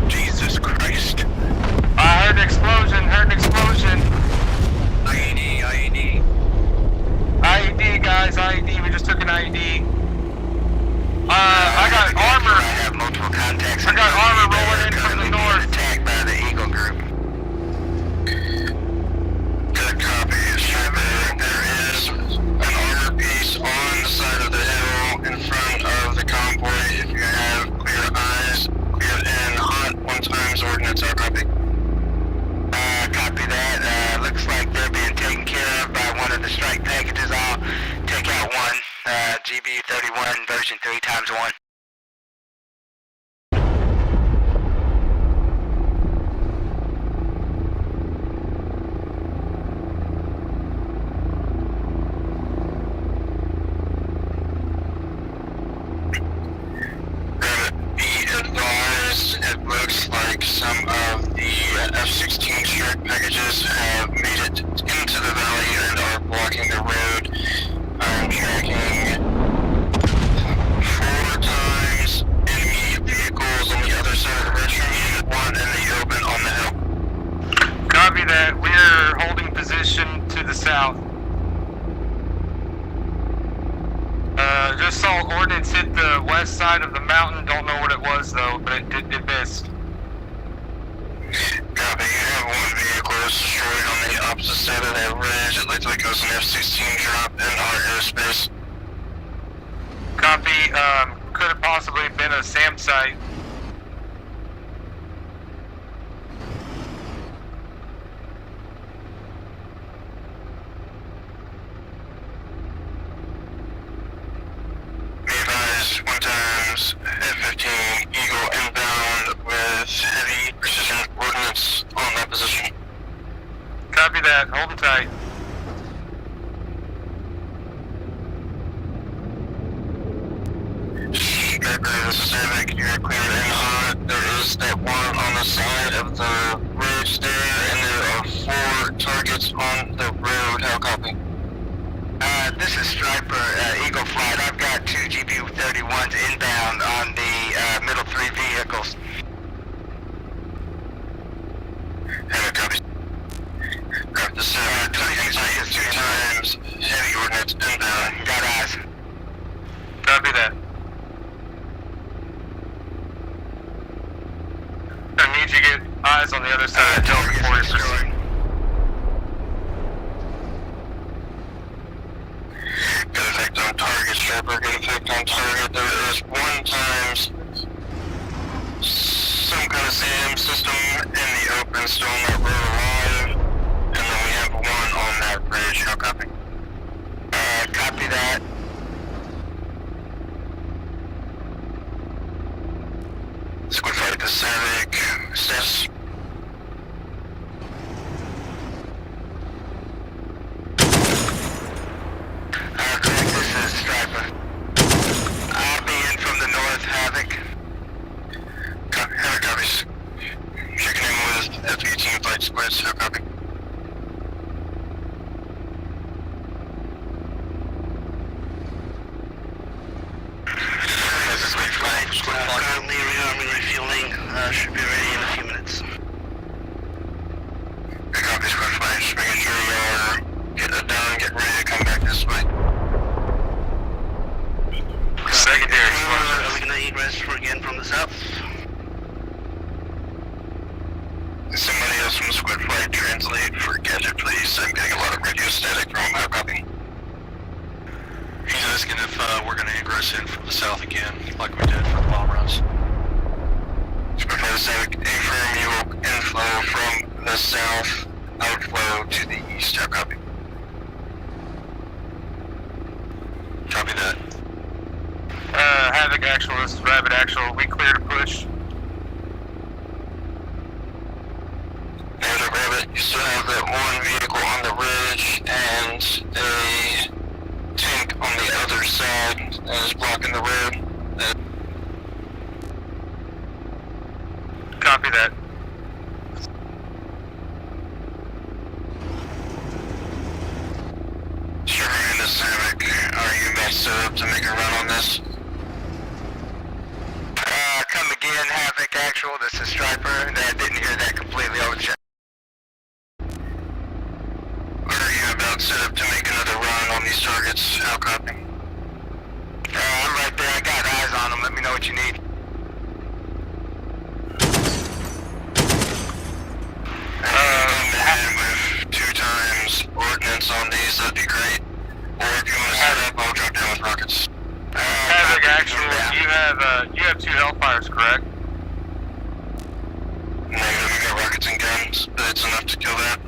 Jesus Christ. I heard an explosion, IED. IED, guys, IED, we just took an IED. I got armor. I have multiple contacts. I got armor rolling in from the north. Attacked by the Eagle group. Good copy, Striper. There is an armor piece on the side of the hill in front of the convoy. If you have clear eyes, clear and hot 1 times ordnance, our copy. Copy that. Looks like they're being taken care of by one of the strike packages. I'll take out one. GB31 version 3x1. Be advised, it looks like some of the F-16 strike packages have made it into the valley and are blocking the road. I'm tracking 4 times enemy vehicles on the other side of the retreat, 1 in the open on the hill. Copy that. We're holding position to the south. Just saw ordnance hit the west side of the mountain. Don't know what it was though, but it missed. Copy. You have 1 vehicle that's destroyed on the opposite side of that ridge. It looks like it was an F-16 drop in our airspace. Copy. Could have possibly been a SAM site. Be advised, 1 times F-15 Eagle inbound with heavy precision ordnance on that position. Copy that. Hold it tight. Striper, this is Havoc. You're clear and hot. There is that one on the side of the ridge there, and there are 4 targets on the road. How copy? This is Striper, Eagle Flight. I've got 2 GB31s inbound on the middle 3 vehicles. Havoc, copy. Grab the 2 times heavy ordnance inbound. Got eyes. Copy that. I need you to get eyes on the other side of the hill before it's destroyed. Good effect on target, Striper. Good effect on target. There is 1 times some kind of SAM system in the open, still on that road alive. And then we have 1 on that bridge. How copy? Copy that. Squid Fight Pacific. Steps. Correct, this is Striper. I'll be in from the north, Havoc. Havoc copies. Checking in with F-18 flight squads, how copy? Should be ready in a few minutes. Good copy, squad flight. Just making sure you're getting it done, getting ready to come back this way. Secondary squad. Are we gonna egress again from the south? Somebody else from squad flight translate for Gadget, please. I'm getting a lot of radio static from how copy. He's asking if we're going to ingress in from the south again, like we did for the bomb runs. Squad flight static, affirm you will inflow from the south, outflow to the east. How copy? Copy that. Havoc actual, this is Rabbit actual. We clear to push. Negative Rabbit, you still have that one vehicle on the ridge and a tank on the other side that is blocking the road. Copy that. Sugar and this Havoc, are you guys set up to make a run on this? Come again, Havoc actual, this is Striper. I didn't hear that completely, I was just... Are you about set up to make another run on these targets? How copy? I'm right there, I got eyes on them, let me know what you need. With 2 times ordnance on these, that'd be great. Or if you want to set up, I'll drop down with rockets. Havoc actual, you have 2 Hellfires, correct? Negative, we got rockets and guns, but it's enough to kill that.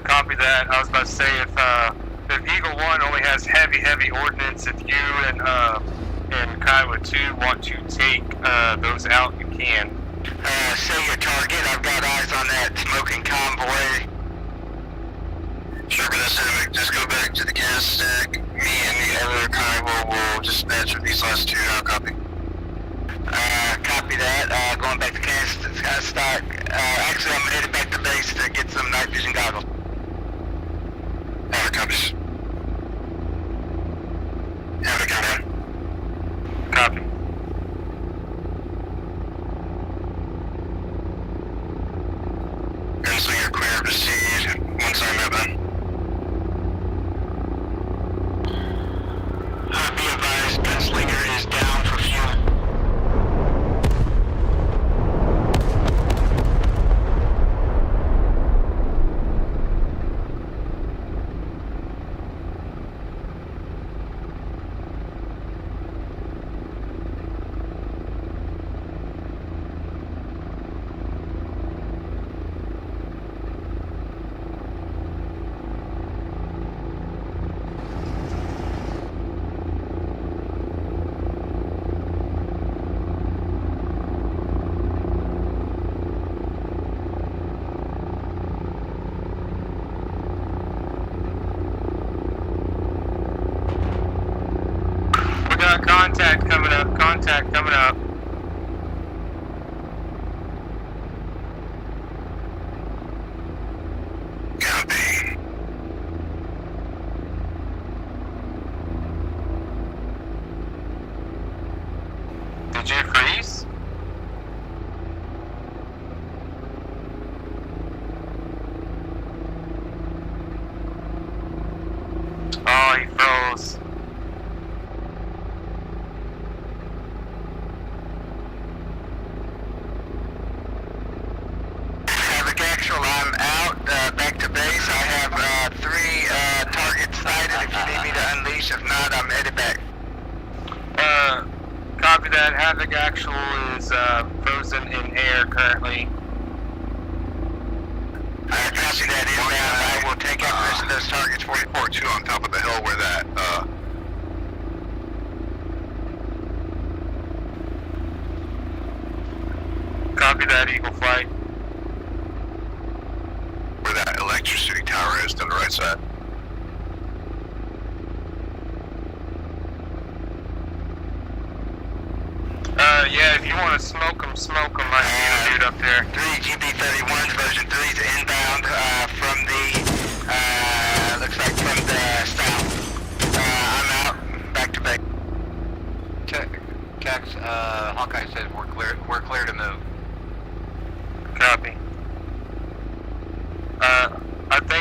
Copy that. I was about to say if Eagle 1 only has heavy ordnance, if you and Kiowa 2 want to take those out, you can. Say your target, I've got eyes on that smoking convoy. Sure, but that's Havoc, just go back to the gas stack. Me and the other Kiowa will dispatch with these last 2, now copy. Copy that, going back to gas stock. Actually, I'm headed back to base to get some night vision goggles. Havoc copies. Havoc, come in. Copy. Gunslinger clear, proceed. Once I'm open. Be advised, Gunslinger is down for fuel. Contact coming up, contact coming up. Copy. Did you freeze? Oh, he froze. I'm out, back to base. I have 3 targets sighted if you need me to unleash. If not, I'm headed back. Copy that. Havoc actual is frozen in air currently. Copy that inbound. I will take out the rest of those targets for you. 4-2 on top of the hill where that, Copy that, Eagle Flight. where that electricity tower is to the right side. Yeah, if you want to smoke them, I see a dude up there. 3 GB31s, version 3's inbound from the, looks like from the south. I'm out, back to base. Cax, Hawkeye says we're cleared in the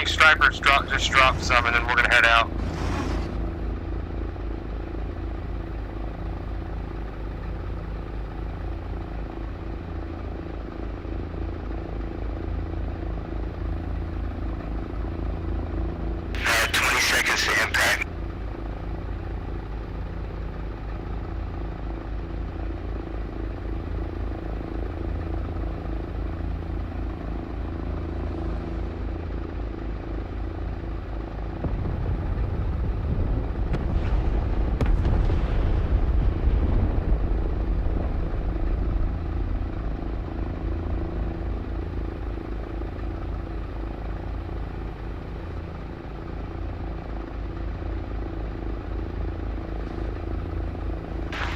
think Striper's just dropped some, and then we're gonna head out.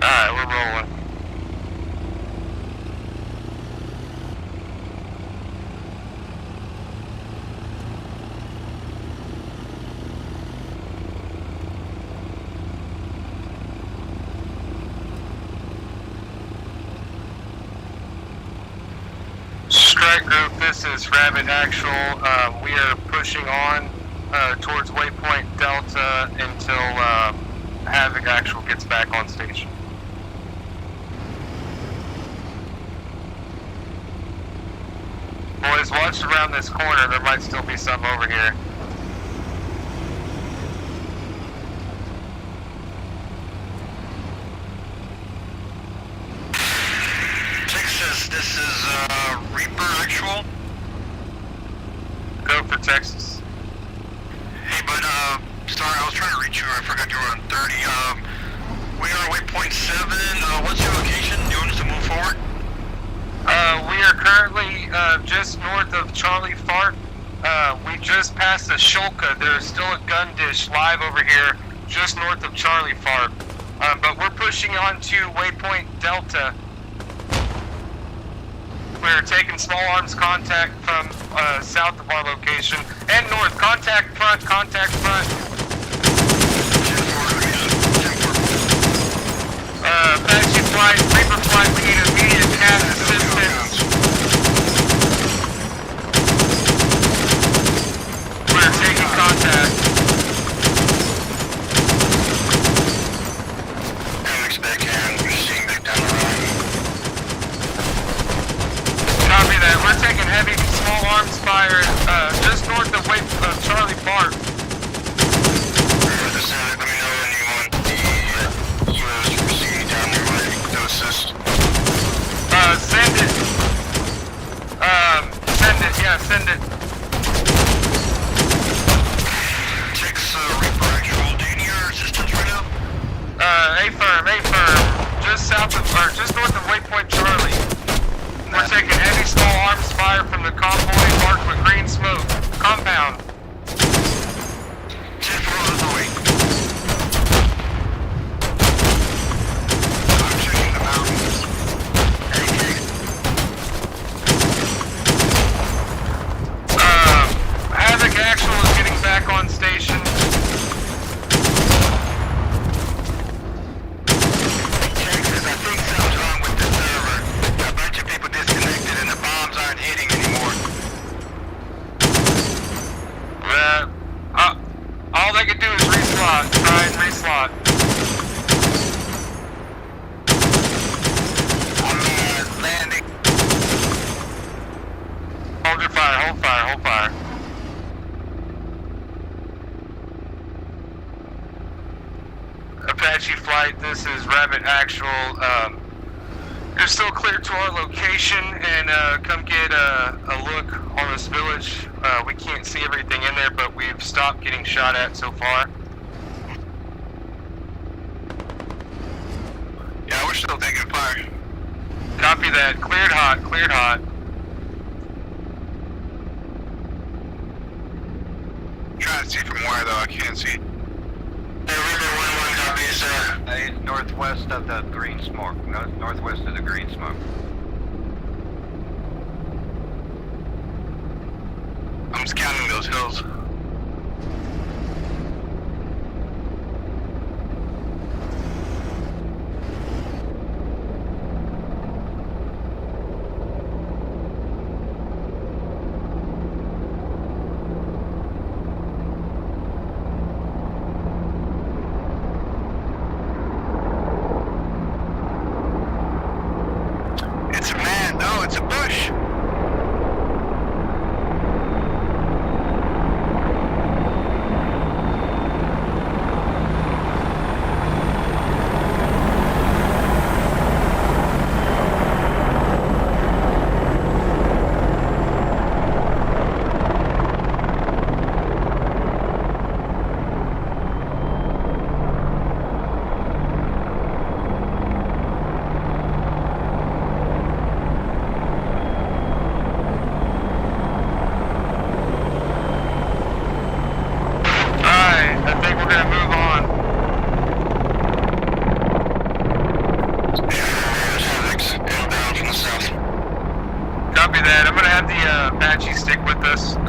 Alright, we're rolling. Strike group, this is Rabbit Actual. We are pushing on towards Waypoint Delta until Havoc Actual gets back on station. Boys, watch around this corner. There might still be some over here. Texas, this is Reaper Actual. Go for Texas. Hey, but sorry, I was trying to reach you. I forgot you were on 30. We are waypoint 7. What's your location? Do you want us to move forward? We are currently just north of Charlie Fart. We just passed the Shulka. There's still a gun dish live over here, just north of Charlie Fart. But we're pushing on to Waypoint Delta. We're taking small arms contact from south of our location and north. Contact front, contact front. Apache flight, Reaper flight, we need immediate CAS assistance. We're taking contact. Alex back in, proceeding back down the line. Copy that. We're taking heavy small arms fire just north of Charlie Park. Let me know when you want the UOs to proceed down there to assist. Send it. Send it. Yeah, send it. Tex Reaper Actual, do you need our assistance right now? A-firm. Just south of, or just north of Waypoint Charlie. We're taking heavy small arms fire from the convoy marked with green smoke. Compound. 10-4 on the way. I'm checking the mountains. Havoc Actual is getting back on station. Texas, I think something's wrong with the server. A bunch of people disconnected and the bombs aren't hitting anymore. All they can do is reslot. Try and reslot. I'm landing. Hold your fire, hold fire, hold fire. Apache flight, this is Rabbit Actual. You're still clear to our location and come get a look on this village. We can't see everything in there, but we've stopped getting shot at so far. Yeah, we're still taking fire. Copy that. Cleared hot, cleared hot. Trying to see from where though, I can't see. Northwest of the green smoke. Northwest of the green smoke. I'm scanning those hills.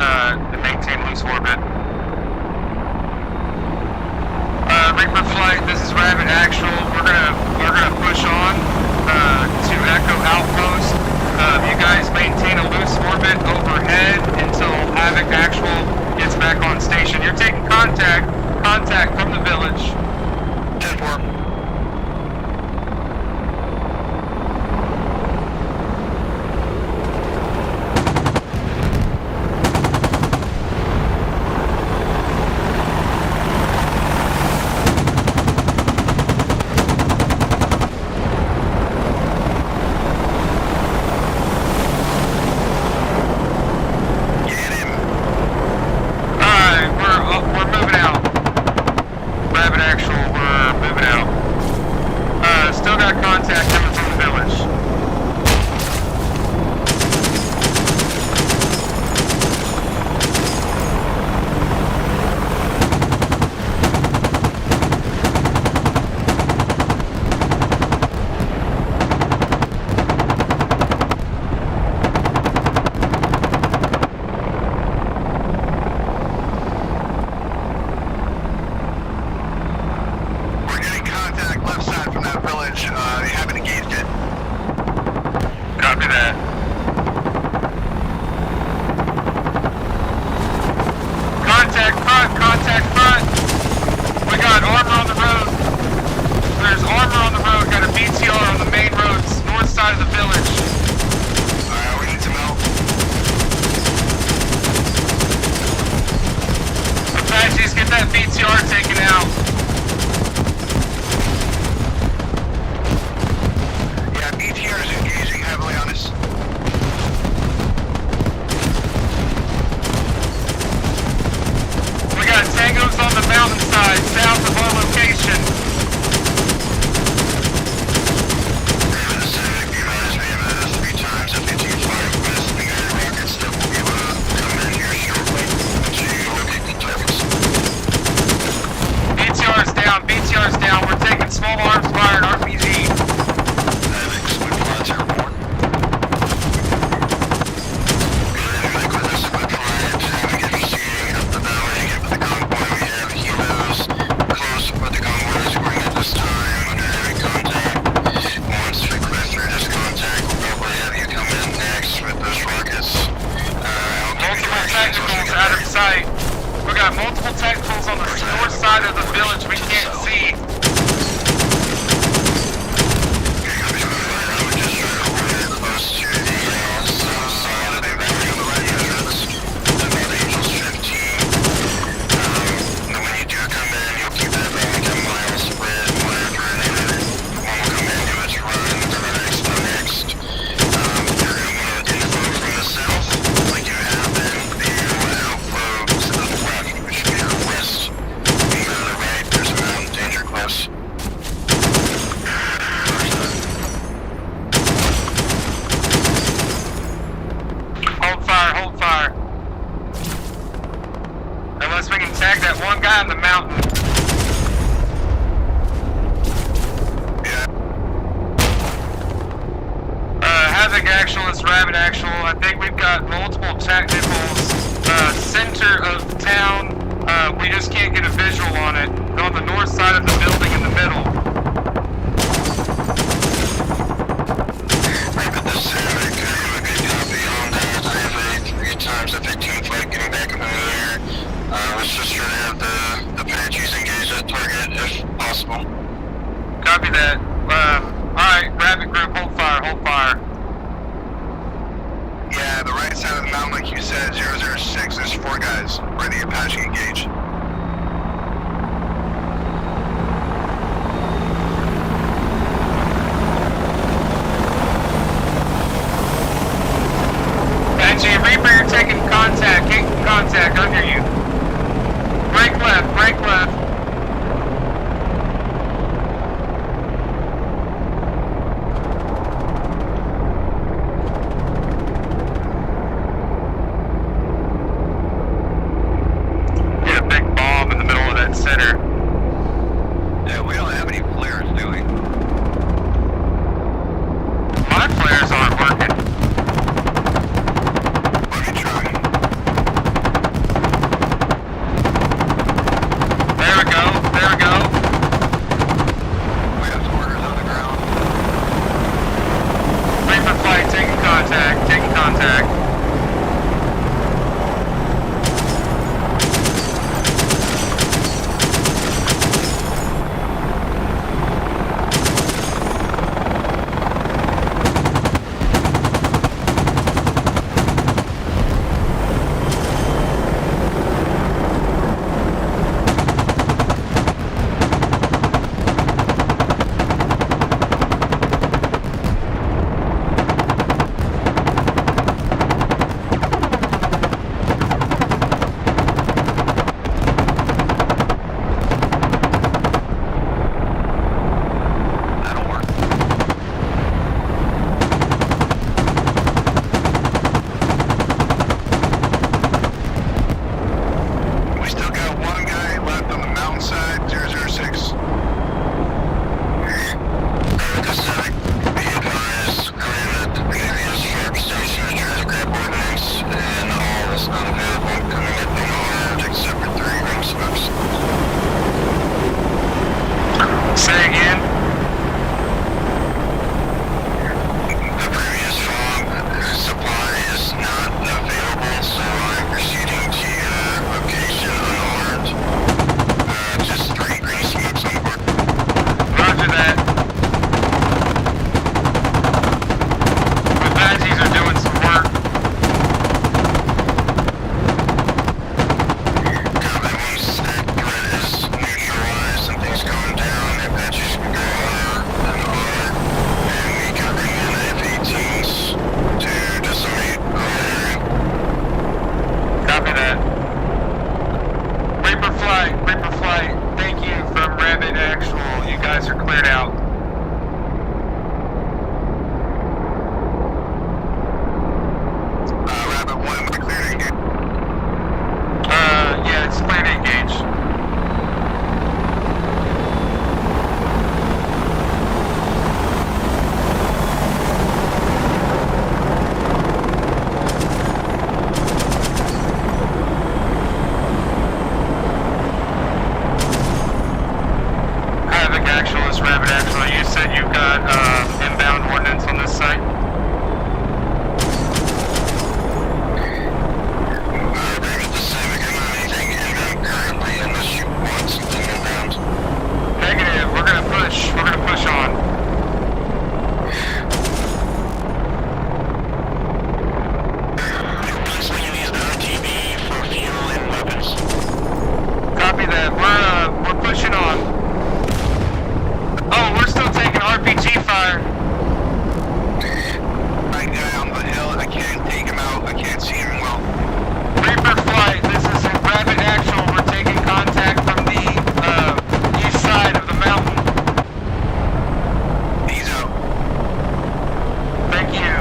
and maintain loose orbit. Reaper Flight, this is Rabbit Actual. We're gonna push on to Echo Outpost. You guys maintain a loose orbit overhead until Havoc Actual gets back on station. You're taking contact from the village. 10-4. guys are cleared out. Rabbit 1, am I clear to engage? Yeah, it's clear to engage. Havoc Actual is Rabbit Actual. You said you've got inbound ordnance on this site? Negative. We're gonna push. We're gonna push on. Copy that. We're pushing on. Oh, we're still taking RPG fire. Right guy on the hill, I can't take him out. I can't see him well. Reaper flight. This is Rabbit Actual. We're taking contact from the east side of the mountain. He's out. Thank you.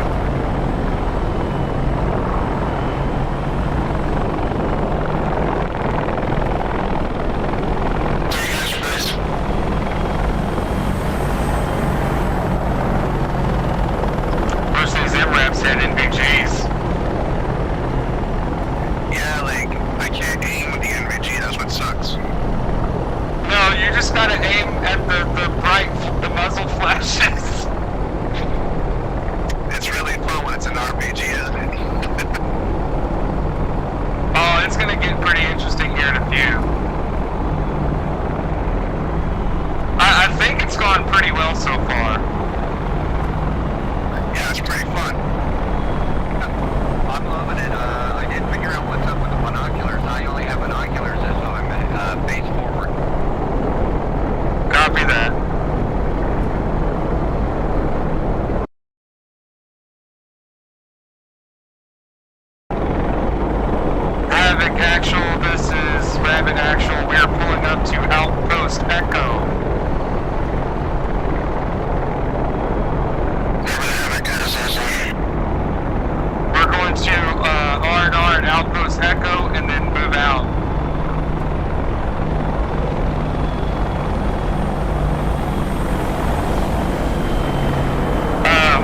Most of these MRAPs had NVGs. Yeah, like, I can't aim with the NVG, that's what sucks. No, you just gotta aim at the bright, the muzzle flashes. It's really fun when it's an RPG, isn't it? Oh, it's gonna get pretty interesting here in a few. I think it's gone pretty well so far. Yeah, it's pretty fun. I'm loving it. I didn't figure out what's up with the binoculars. I only have binoculars, so I'm face forward. Copy that. Havoc Actual, this is Rabbit Actual. We are pulling up to Outpost Echo. We're going to R&R at Outpost Echo and then move out.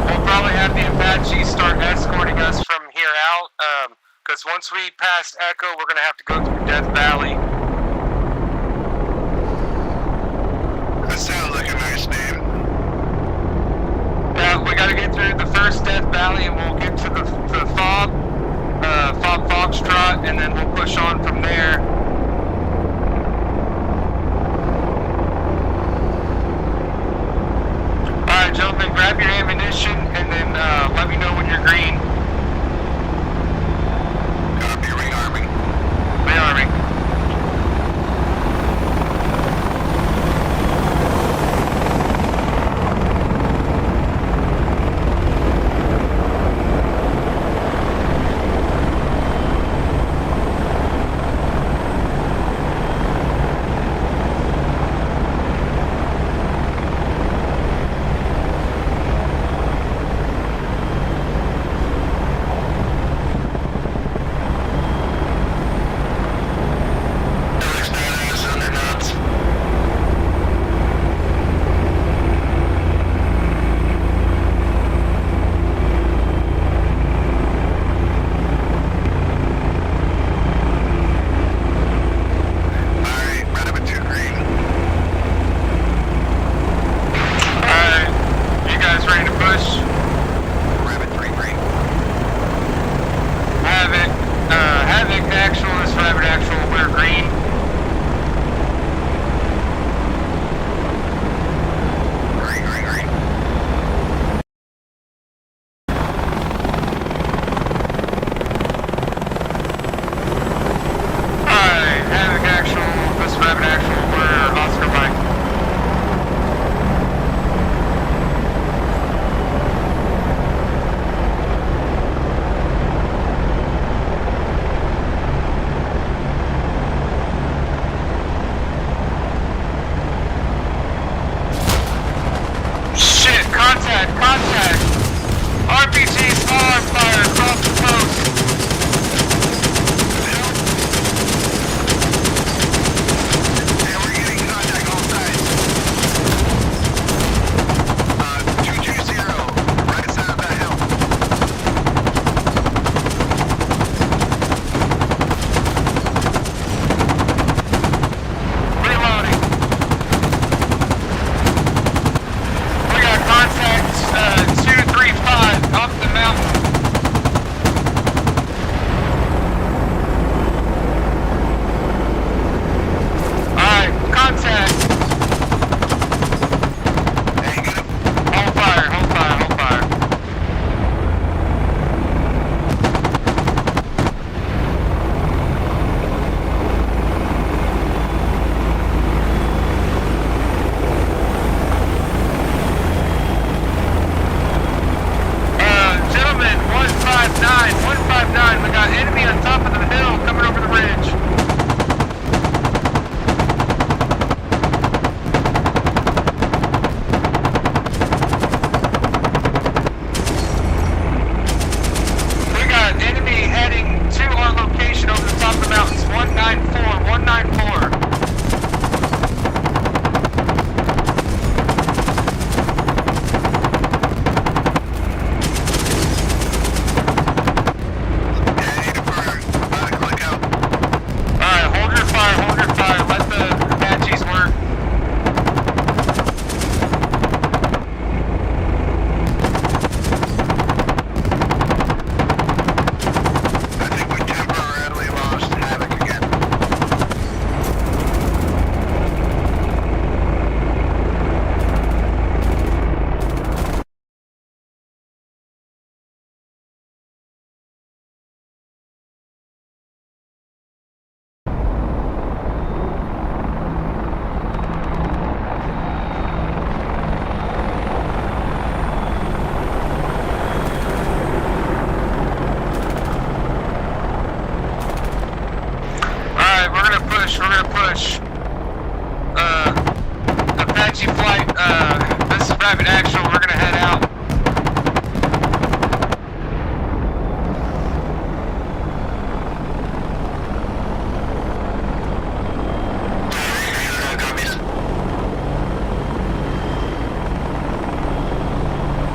We'll probably have the Apache start escorting us from here out, because once we pass Echo, we're going to have to go through Death Valley. That sounds like a nice name. Yeah, we got to get through the first Death Valley, and we'll get to the Fob Foxtrot, and then we'll push on from there. Alright, gentlemen, grab your ammunition, and then let me know when you're green. Copy, rearming. Rearming. got contact. RPG small arm fire across the post. Yeah, we're getting contact all sides. 220, right side of that hill. Reloading. We got contact 235 up the mountain. Alright, contact. Hold fire, hold fire, hold fire. Gentlemen, 159, we got enemy on top of the hill coming over the ridge. We got enemy heading to our location over the top of the mountains, 194, 194. Alright, hold your fire, let the Apaches work. I think we temporarily lost Havoc again. Alright, we're gonna push. Apache flight, this is rapid action, we're gonna head out.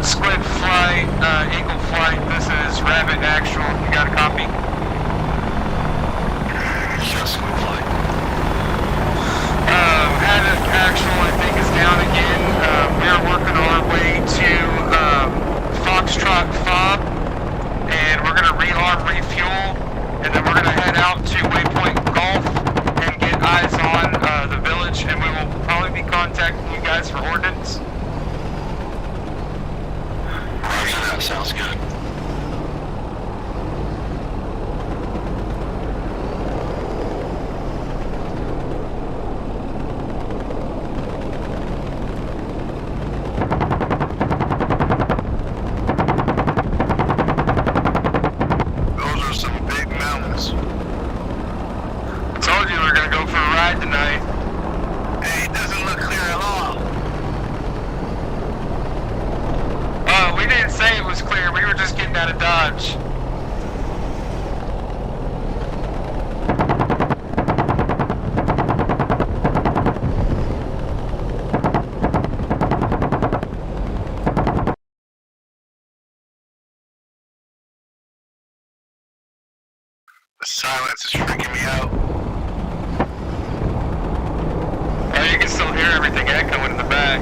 Squid flight, Eagle flight, this is rapid actual, you got a copy? Just Squid flight. Havoc actual, I think, is down again. We are working our way to Foxtrot Fob, and we're gonna rearm, refuel, and then we're gonna head out to Waypoint Golf and get eyes on the village, and we will probably be contacting you guys for ordnance. Roger that, sounds good. Those are some big mountains. Told you we were gonna go for a ride tonight. Hey, it doesn't look clear at all. We didn't say it was clear, we were just getting out of Dodge. The silence is freaking me out. Oh, you can still hear everything echoing in the back.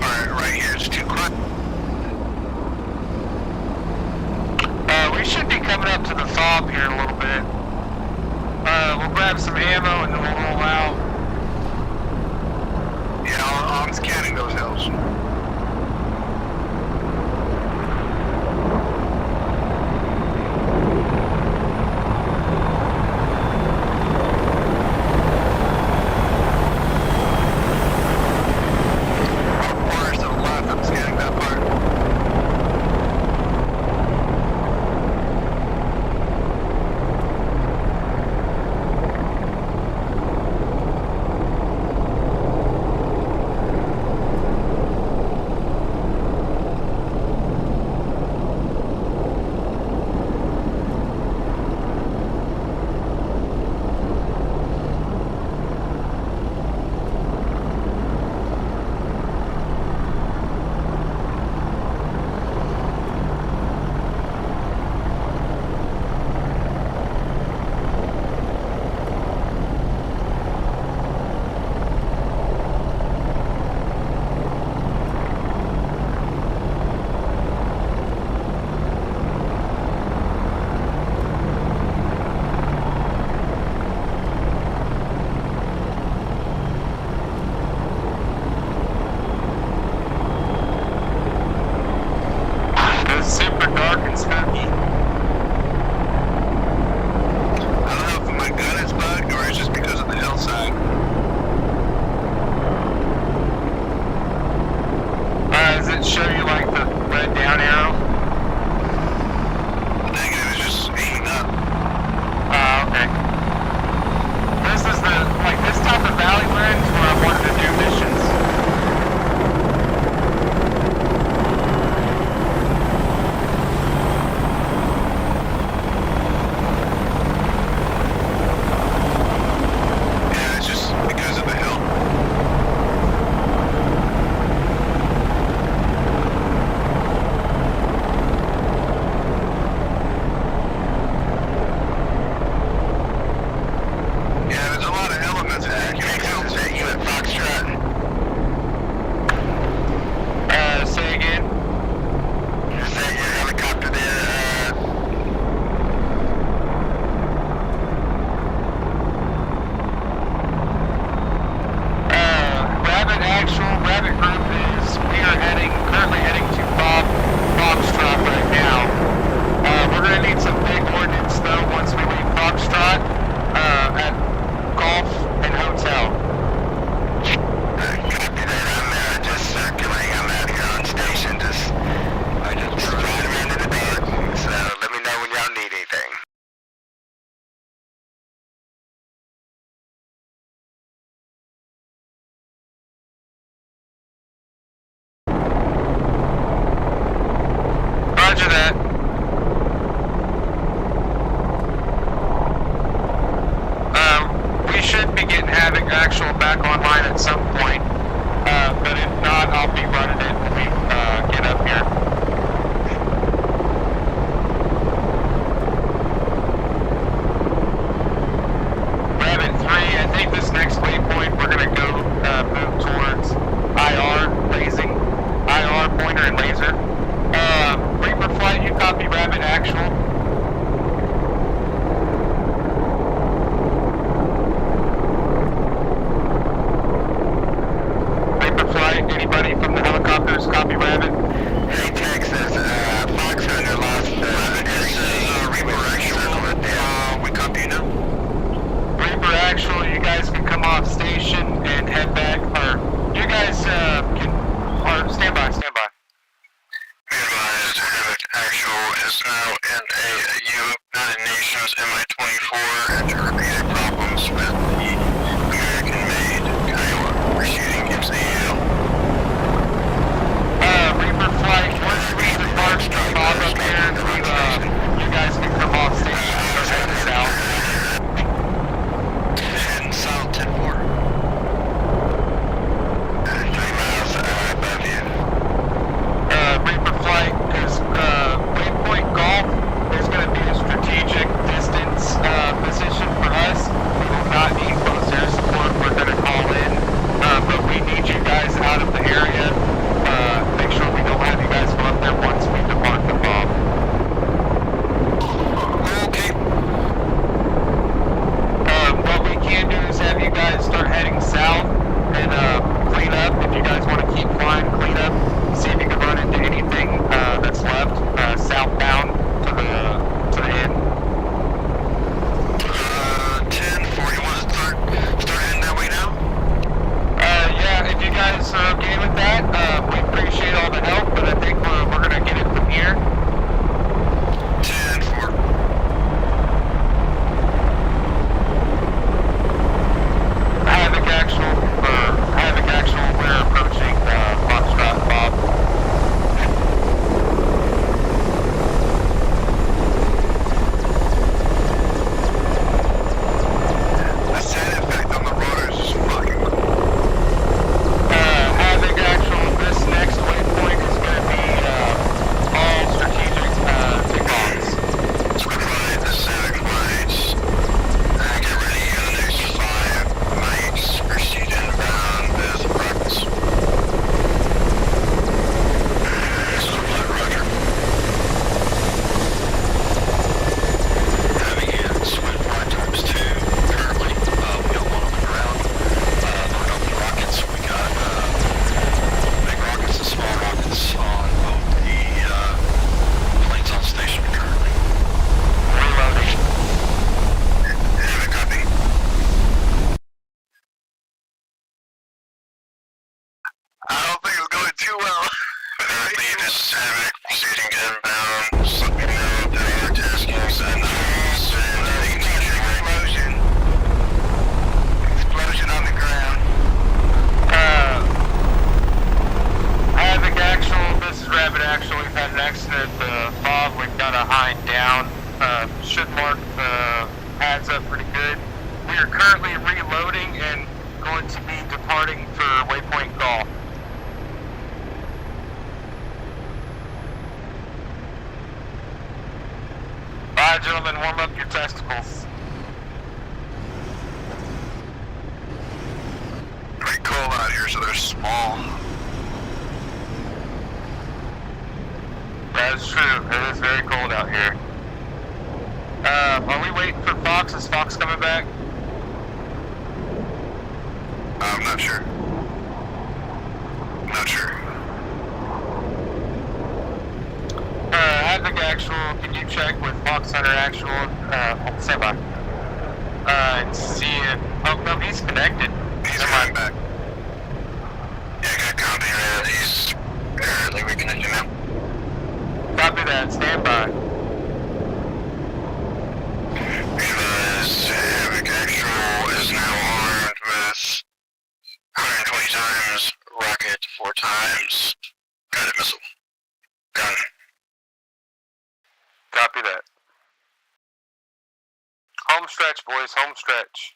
Alright, right here, it's too quiet. We should be coming up to the fob here in a little bit. We'll grab some ammo and then we'll roll out. Yeah, I'm scanning those hills. should be getting Havoc Actual back online at some point. But if not, I'll be running it when we get up here. Rabbit 3, I think this next waypoint we're going to go move towards IR, pointer and laser. Reaper Flight, you copy Rabbit Actual. Anybody from the helicopters copy Rabbit? Hey, Texas, Fox Hunter lost this is Reaper Actual. We copy you now. Reaper Actual, you guys can come off station and head back, or you guys stand by. Advised, Havoc Actual is now in a United Nations MI-24 after repeated problems with the American-made Kiowa. We're shooting MCL. Reaper Flight, once we depart from Bob up here, you guys can come off station and head south. And south 10-4. 3 miles above you. Reaper Flight, because Waypoint Golf is going to be a strategic distance position for us. We will not need close air support. We're going to call in, but we need you guys out of the area. Make sure we don't have you guys go up there once we depart the bomb. Okay. What we can do is have you guys start heading south and clean up. If you guys want to keep flying, clean up. See if you can run into anything that's left southbound to the end. 10-4, you want to start heading that way now? Yeah, if you guys are okay with that, we appreciate all the help, but I think we're going to get it from here. 10-4. Havoc Actual, we're approaching Foxtrot Bob. The sound effect on the rotor is just fucking cool. Havoc Actual, this next waypoint is going to be all strategic takeoffs. Squid Flight, this is Havoc Flight. Get ready on the next 5 mics. Proceed inbound with rockets. Squid Flight, roger. Having in Squid Flight times 2. Currently, we got one on the ground. Load up the rockets. We got big rockets and small rockets on both the planes on station currently. Reloading. Have a copy. I don't think it's going too well. Lead is Havoc, proceeding inbound. Just let me know if there are taskings and explosion on the ground. Havoc Actual, this is Rabbit Actual. We've had an accident at the FOB. We've got a hind down. Should mark the pads up pretty good. We are currently reloading and going to be departing for Waypoint Golf. Bye, gentlemen. Warm up your testicles. Pretty cold out here, so they're small. That is true. It is very cold out here. Are we waiting for Fox? Is Fox coming back? I'm not sure. Not sure. Havoc Actual, can you check with Fox Hunter Actual? Stand by. And see if... Oh, no, he's connected. He's coming back. Yeah, I got copy that. He's apparently reconnected now. Copy that. Stand by. Because Havoc Actual is now armed with 120 times rocket, 4 times guided missile. Gun. Copy that. Home stretch, boys. Home stretch.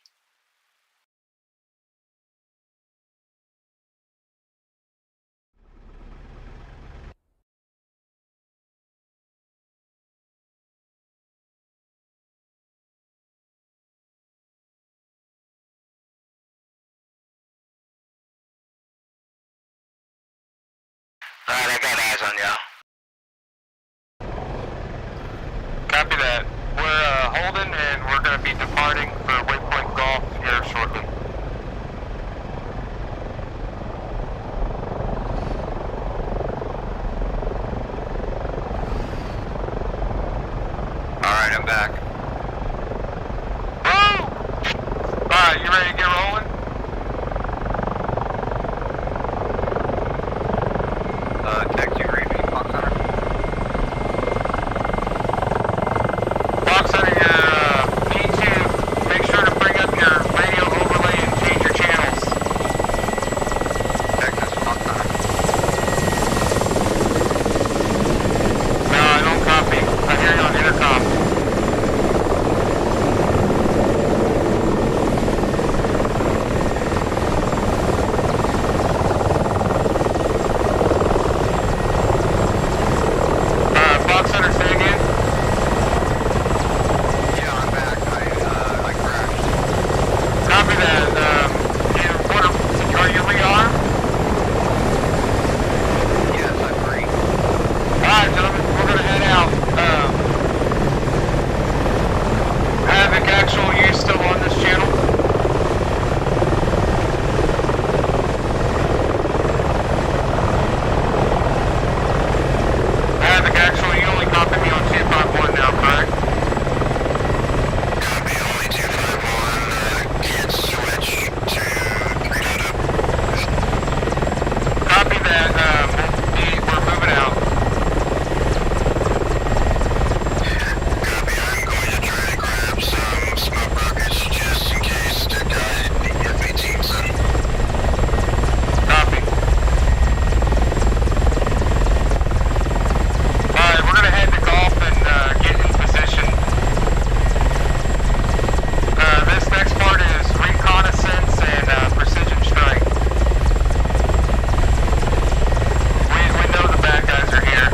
Yeah. Copy that. We're holding and we're going to be departing for Waypoint Golf here shortly. Alright, I'm back. Woo! Alright, you ready to get rolling? Taxi reading, Fox Hunter. Fox Hunter, you need to make sure to bring up your radio overlay and change your channels. Texas, Fox Hunter. No, I don't copy. I hear you on intercom. Fox Hunter, say again? Yeah, I'm back. I crashed. Copy that. Are you rearmed? Yes, I'm free. Alright, gentlemen, we're gonna head out. Havoc Actual, you still on this channel? Havoc Actual, you only copy me on 251 now, correct? Copy, only 251. Can't switch to 3.0. Copy that. We're moving out. Copy, I'm going to try to grab some smoke rockets just in case the guy the F-18's in. Copy. Alright, we're gonna head to golf and get in position. This next part is reconnaissance and precision strike. We know the bad guys are here.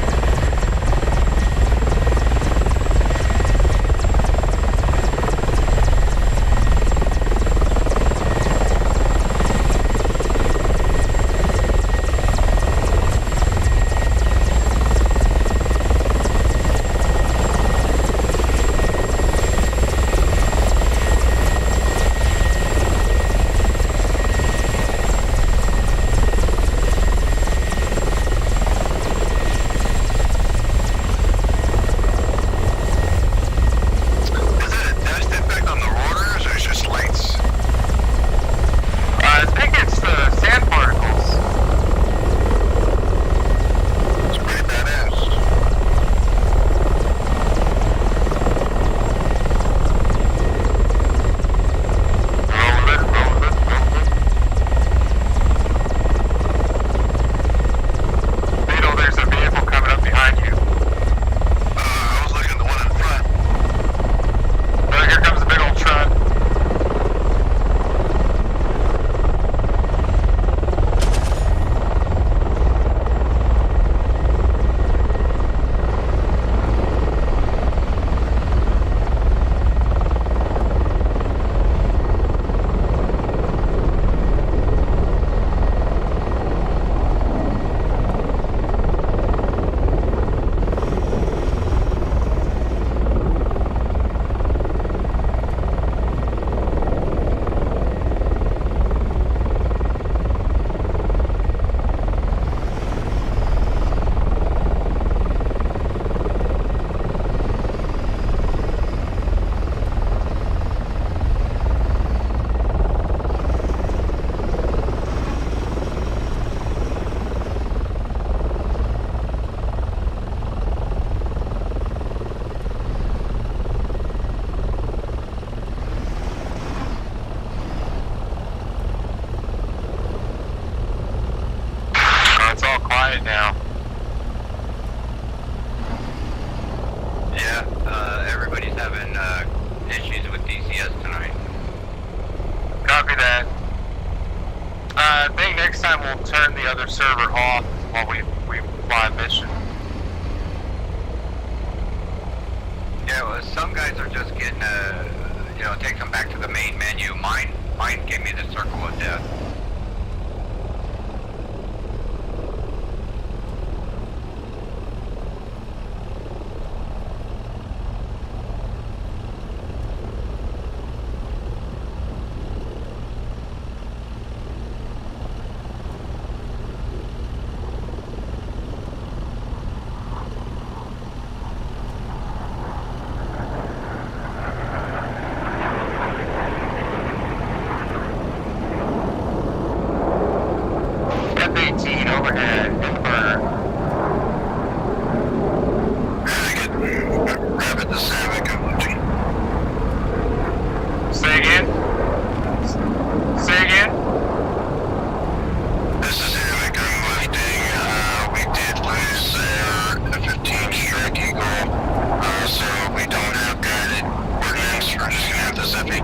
Is it a dust impact on the rotors or is it just lights? I think it's the sand particles. It's pretty badass. Roll it. Beetle, there's a vehicle coming up behind you. I was looking at the one in front. Oh, here comes a big old truck. It's all quiet now. Yeah, everybody's having issues with DCS tonight. Copy that. I think next time we'll turn the other server off while we fly a mission. Yeah, well, some guys are just getting, takes them back to the main menu. Mine gave me the circle of death.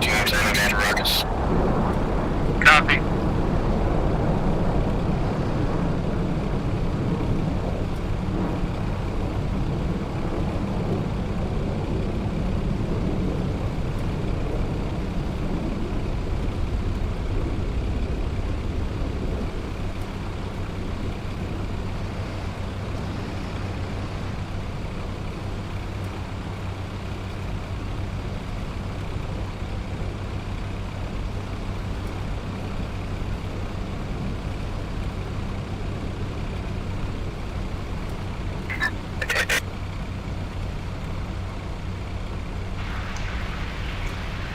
teams and man rockets. Copy.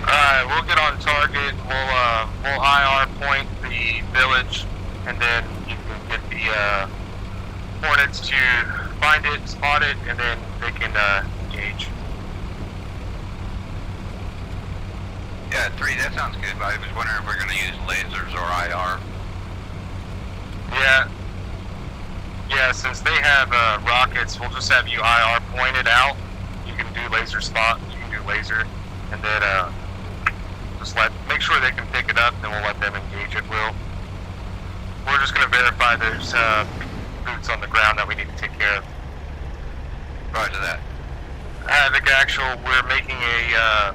Alright, we'll get on target. We'll IR point the village, and then you can get the Hornets to find it, spot it, and then they can engage. Yeah, 3, that sounds good, but I was wondering if we're going to use lasers or IR. Yeah, since they have rockets, we'll just have you IR pointed out. You can do laser spot, you can do laser, and then just make sure they can pick it up, then we'll let them engage at will. We're just going to verify there's boots on the ground that we need to take care of. Roger that. Havoc actual, we're making a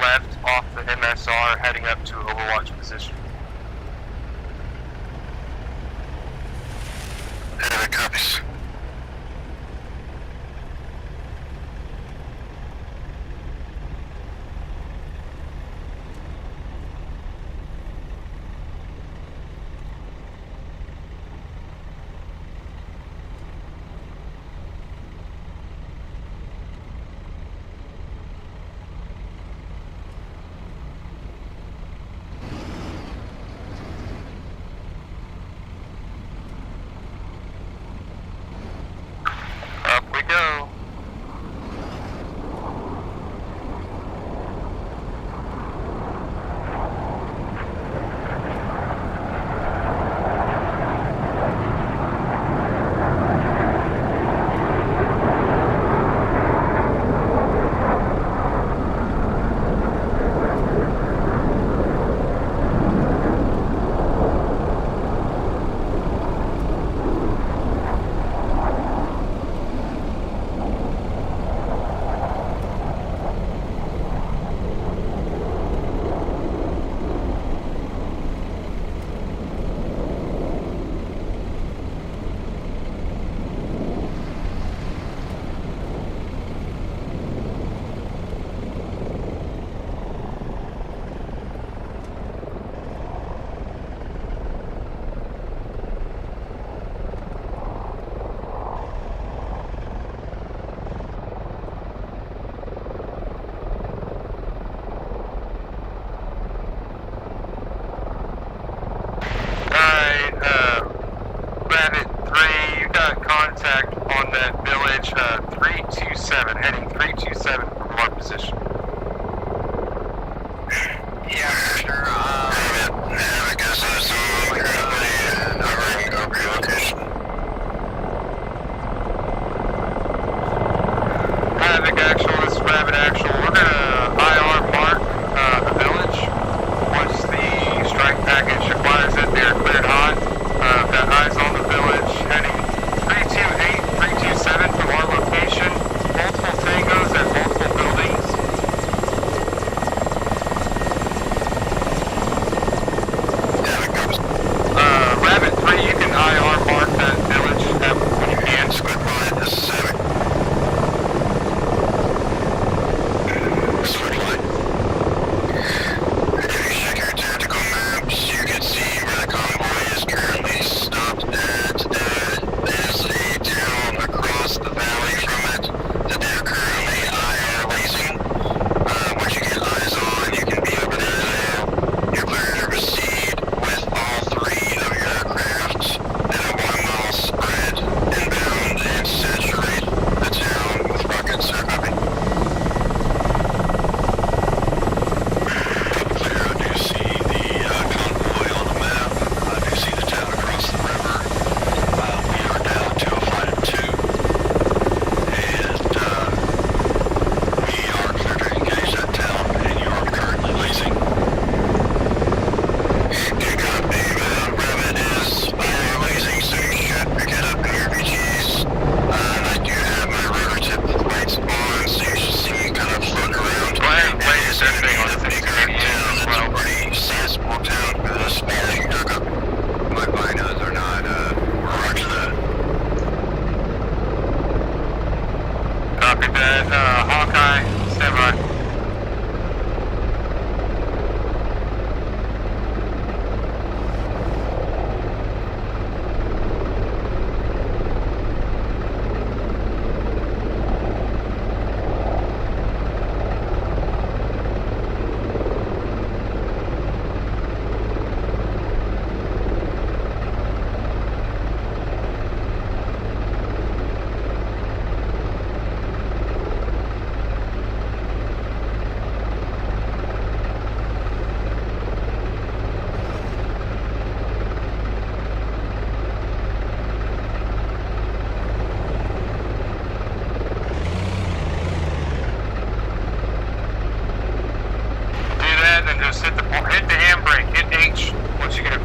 left off the MSR heading up to Overwatch position. Havoc copies.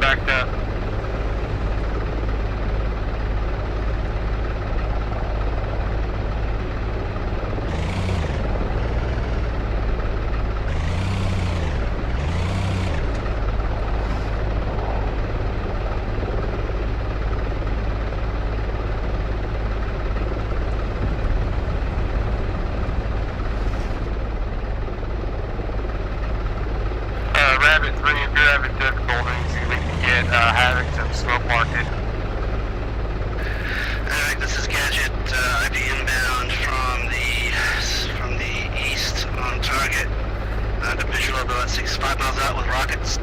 backed up. Rabbit 3, if you're having difficulties, we can get Havoc to smoke market. Alright, this is Gadget. I'd be inbound from the east on target. The visual about 65 miles out with rockets.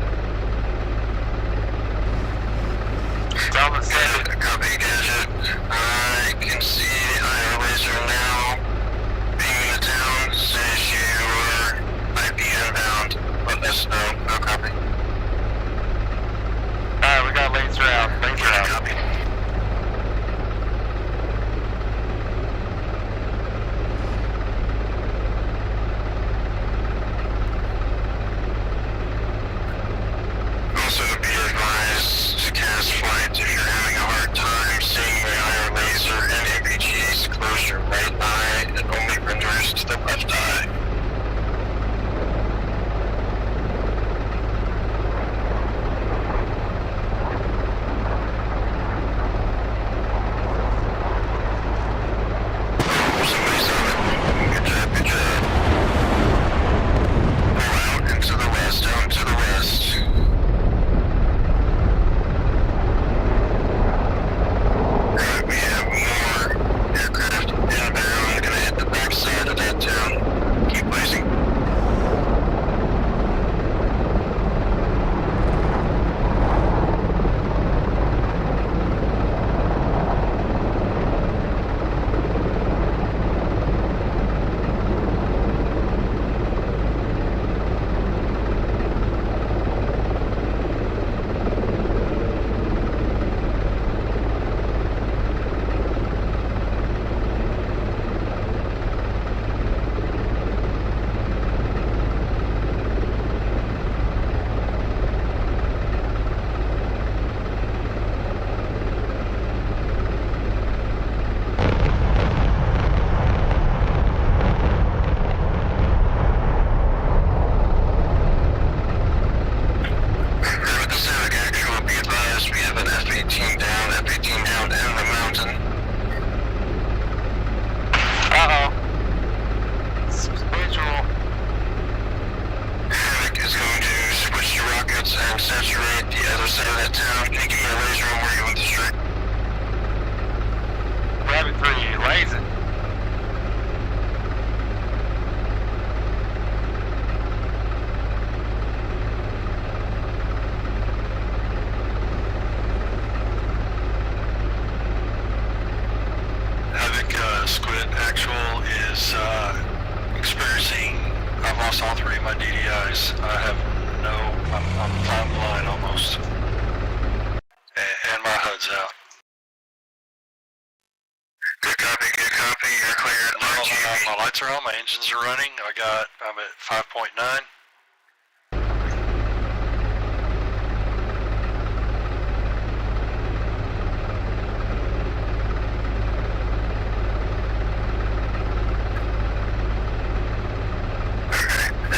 Delta 7. Copy, Gadget. I can see the IR laser now being in the town. As soon as you might be inbound, let us know. No copy. Alright, we got laser out. Laser out. Copy. Also be advised to cast flight if you're having a hard time seeing the IR laser and MPGs. Close your right eye. It only renders to the left eye. Somebody's on it. Good job, good job. Pull out and to the west, out to the west. Alright, we have more aircraft inbound. Gonna hit the backside of that town. Keep placing. Rabbit the Civic actual, be advised we have an F-18 down, F-18 down in the mountain. Uh-oh. Visual. Havoc is going to switch to rockets and saturate the other side of that town. Can you give me a laser on where you want to strike? Rabbit 3, laser. Havoc Squid actual is experiencing. I've lost all three of my DDIs. I have I'm flying blind almost. And my HUD's out. Good copy, you're cleared. My lights are on, my engines are running. I'm at 5.9.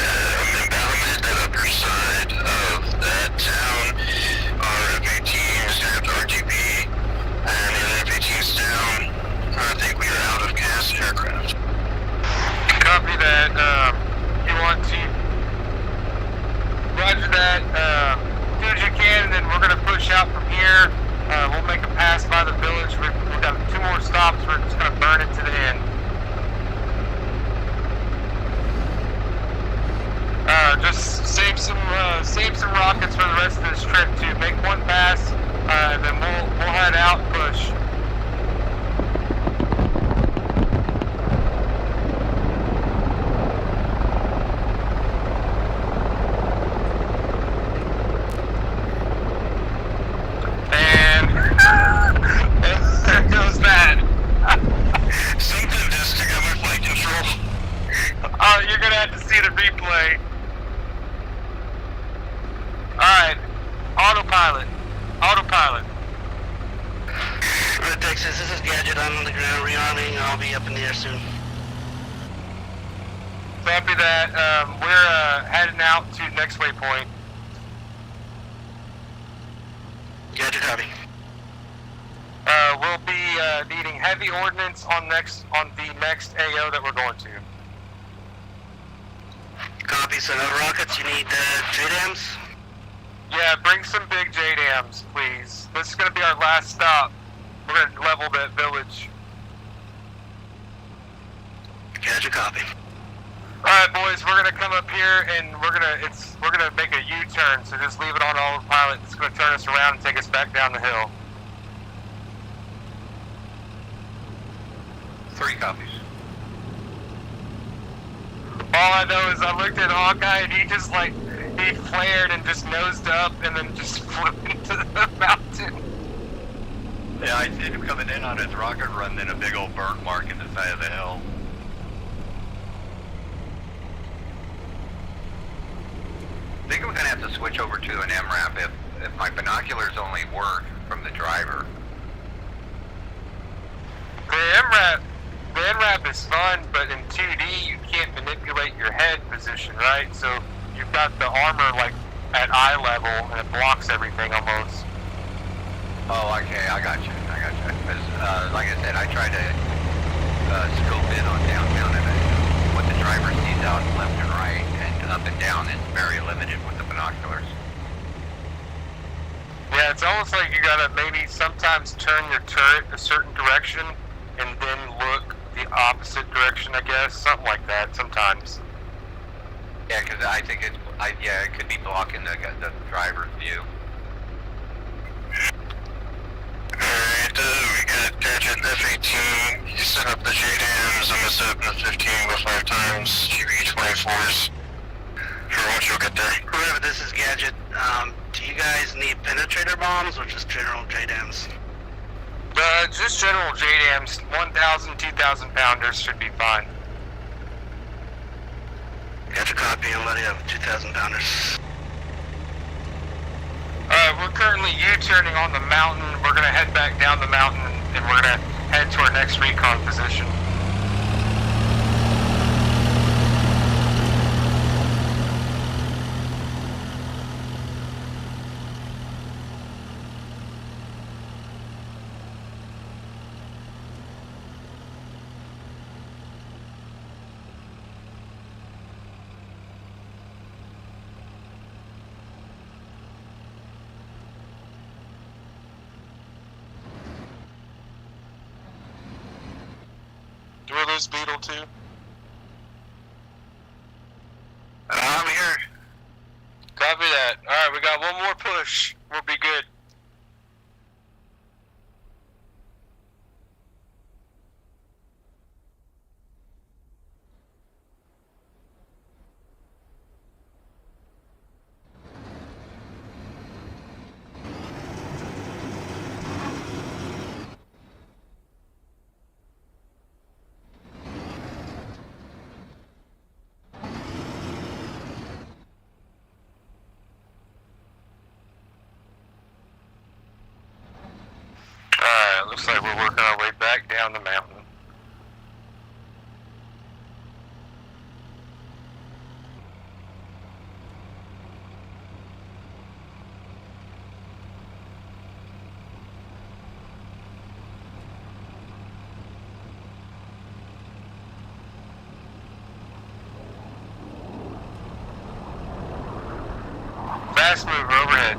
I'm inbound at the upper side of that town. Our F-18s have RGB, and the F-18's down. I think we are out of gas aircraft. Copy that. You want to roger that. Do as you can, and then we're going to push out from here. We'll make a pass by the village. We've got 2 more stops. We're just going to burn it to the end. Just save some rockets for the rest of this trip too. Make one pass, and then we'll head out and push. And there goes that. Something just got my flight control. Oh, you're gonna have to see the replay. Alright, autopilot. autopilot. Autopilot. Red Texas, this is Gadget. I'm on the ground rearming. I'll be up in the air soon. Copy that. We're heading out to next waypoint. Gadget, copy. We'll be needing heavy ordnance on the next AO that we're going to. Copy. So no rockets. You need JDAMs? Yeah, bring some big JDAMs, please. This is going to be our last stop. We're going to level that village. Gadget, copy. Alright boys, we're gonna come up here and we're gonna make a U-turn, so just leave it on autopilot. It's gonna turn us around and take us back down the hill. 3 copies. All I know is I looked at Hawkeye and he flared and just nosed up and then just flew into the mountain. Yeah, I seen him coming in on his rocket run, then a big old burnt mark in the side of the hill. I think we're gonna have to switch over to an MRAP if my binoculars only work from the driver. The MRAP is fun, but in 2D you can't manipulate your head position, right? So you've got the armor like at eye level and it blocks everything almost. Oh, okay, I got you. Because, like I said, I tried to scope in on downtown, and what the driver sees out left and right and up and down is very limited with the binoculars. Yeah, it's almost like you gotta maybe sometimes turn your turret a certain direction and then look the opposite direction, I guess. Something like that sometimes. Yeah, because I think it could be blocking the driver's view. Alright, we got Gadget F-18. You set up the JDAMs. I'm gonna set up the 15 by 5 times. GV-24s. For once you'll get there. Whoever, this is Gadget. Do you guys need penetrator bombs or just general JDAMs? Just general JDAMs, 1,000, 2,000 pounders should be fine. Got a copy. I'm letting you have 2,000 pounders. We're currently U-turning on the mountain. We're gonna head back down the mountain and we're gonna head to our next recon position. Do we lose Beetle too? I'm here. Copy that. Alright, we got one more push. We'll be good. Alright, looks like we're working our way back down the mountain. Fast mover overhead.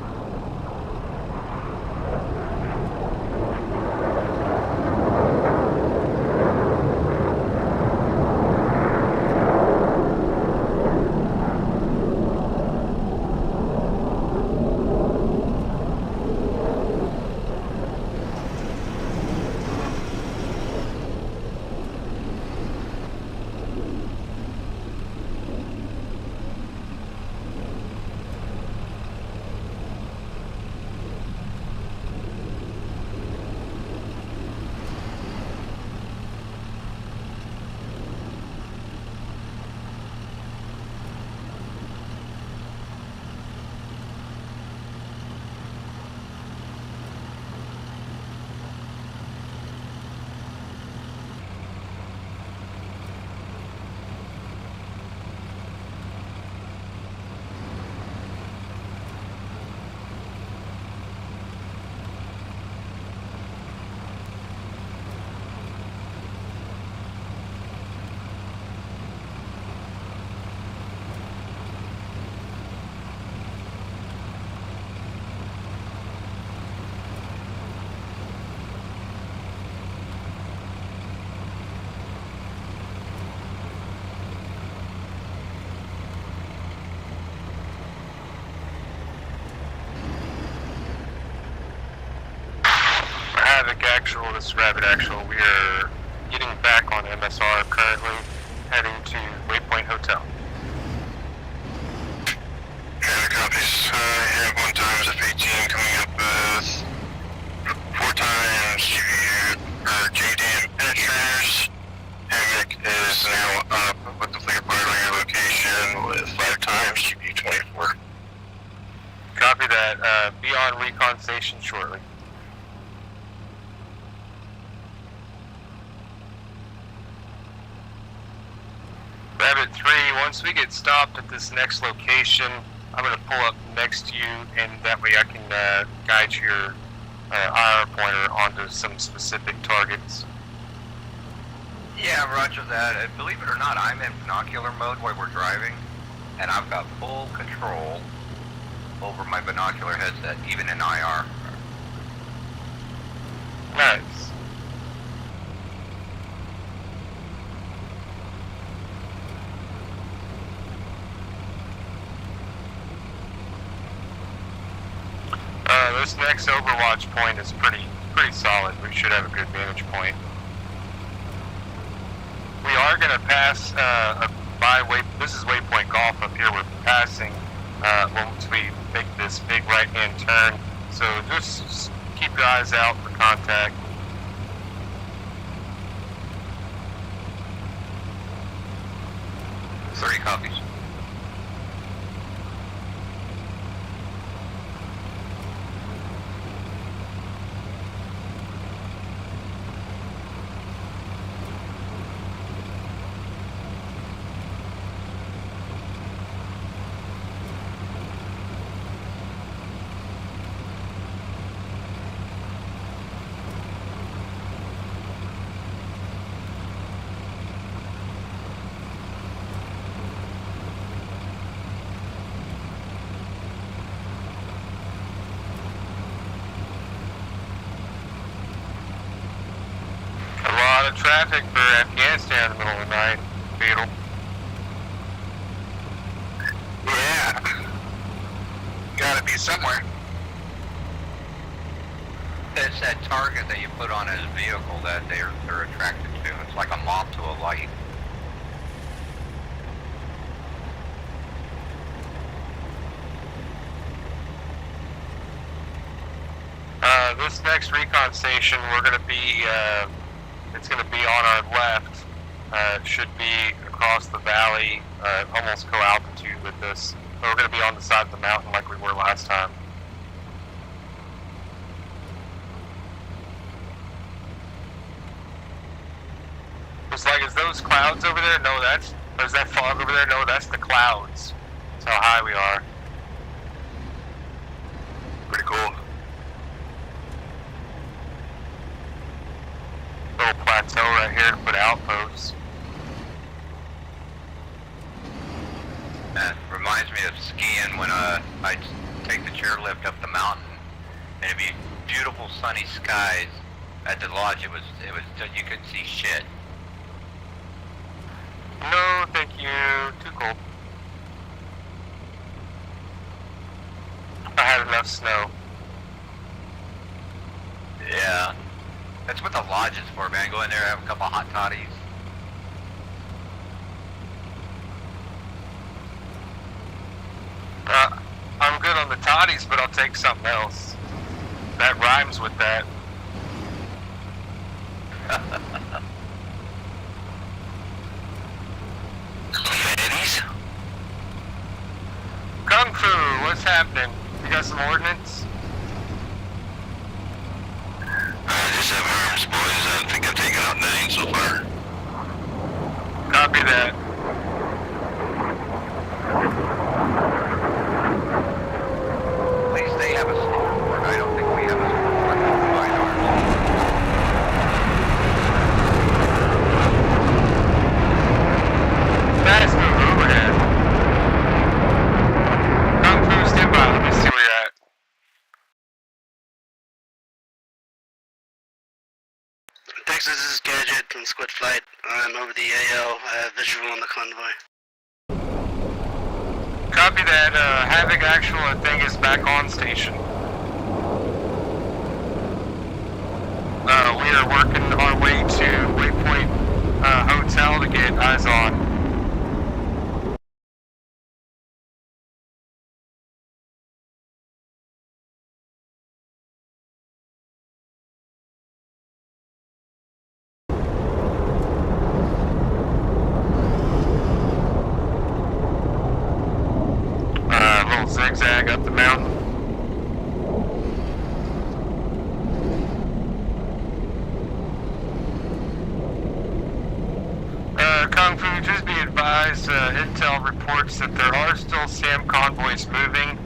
Havoc Actual, this is Rabbit Actual. We are getting back on MSR currently, heading to Waypoint Hotel. Havoc copies. I have 1 times F-18 coming up with 4 times JDM penetrators. Havoc is now up with the flicker part on your location with 5 times GP24. Copy that. Be on recon station shortly. Rabbit 3, once we get stopped at this next location, I'm going to pull up next to you, and that way I can guide your IR pointer onto some specific targets. Yeah, roger that. Believe it or not, I'm in binocular mode while we're driving, and I've got full control over my binocular headset, even in IR. Nice. This next overwatch point is pretty solid. We should have a good vantage point. We are going to pass this is Waypoint Golf up here. We're passing once we make this big right-hand turn. So just keep your eyes out for contact. Three copies. Traffic for Afghanistan in the middle of the night, Beetle. Yeah. Gotta be somewhere. It's that target that you put on his vehicle that they're attracted to. It's like a moth to a light. This next recon station, we're going to be it's going to be on our left. It should be across the valley, almost co-altitude with this. So we're going to be on the side of the mountain like we were last time. It's like, is those clouds over there? No, or is that fog over there? No, that's the clouds. That's how high we are. Pretty cool. Little plateau right here to put outposts. That reminds me of skiing when I'd take the chairlift up the mountain, and it'd be beautiful sunny skies. At the lodge, it was you couldn't see shit. No, thank you. Too cold. I had enough snow. Yeah. That's what the lodge is for, man. Go in there, have a couple hot toddies. I'm good on the toddies, but I'll take something else. That rhymes with that. Kung Fu, what's happening? You got some ordnance? I just have arms, boys. I think I've taken out 9 so far. Copy that. At least they have a scoreboard. I don't think we have a scoreboard. Nice move overhead. Kung Fu, stand by. Let me see where you're at. Texas, this is Gadget and Squid Flight. I'm over the AL. I have visual on the convoy. Copy that. Havoc Actual, I think, is back on station. are working our way to Waypoint Hotel to get eyes on. Little zigzag up the mountain. Kung Fu, just be advised, intel reports that there are still SAM convoys moving.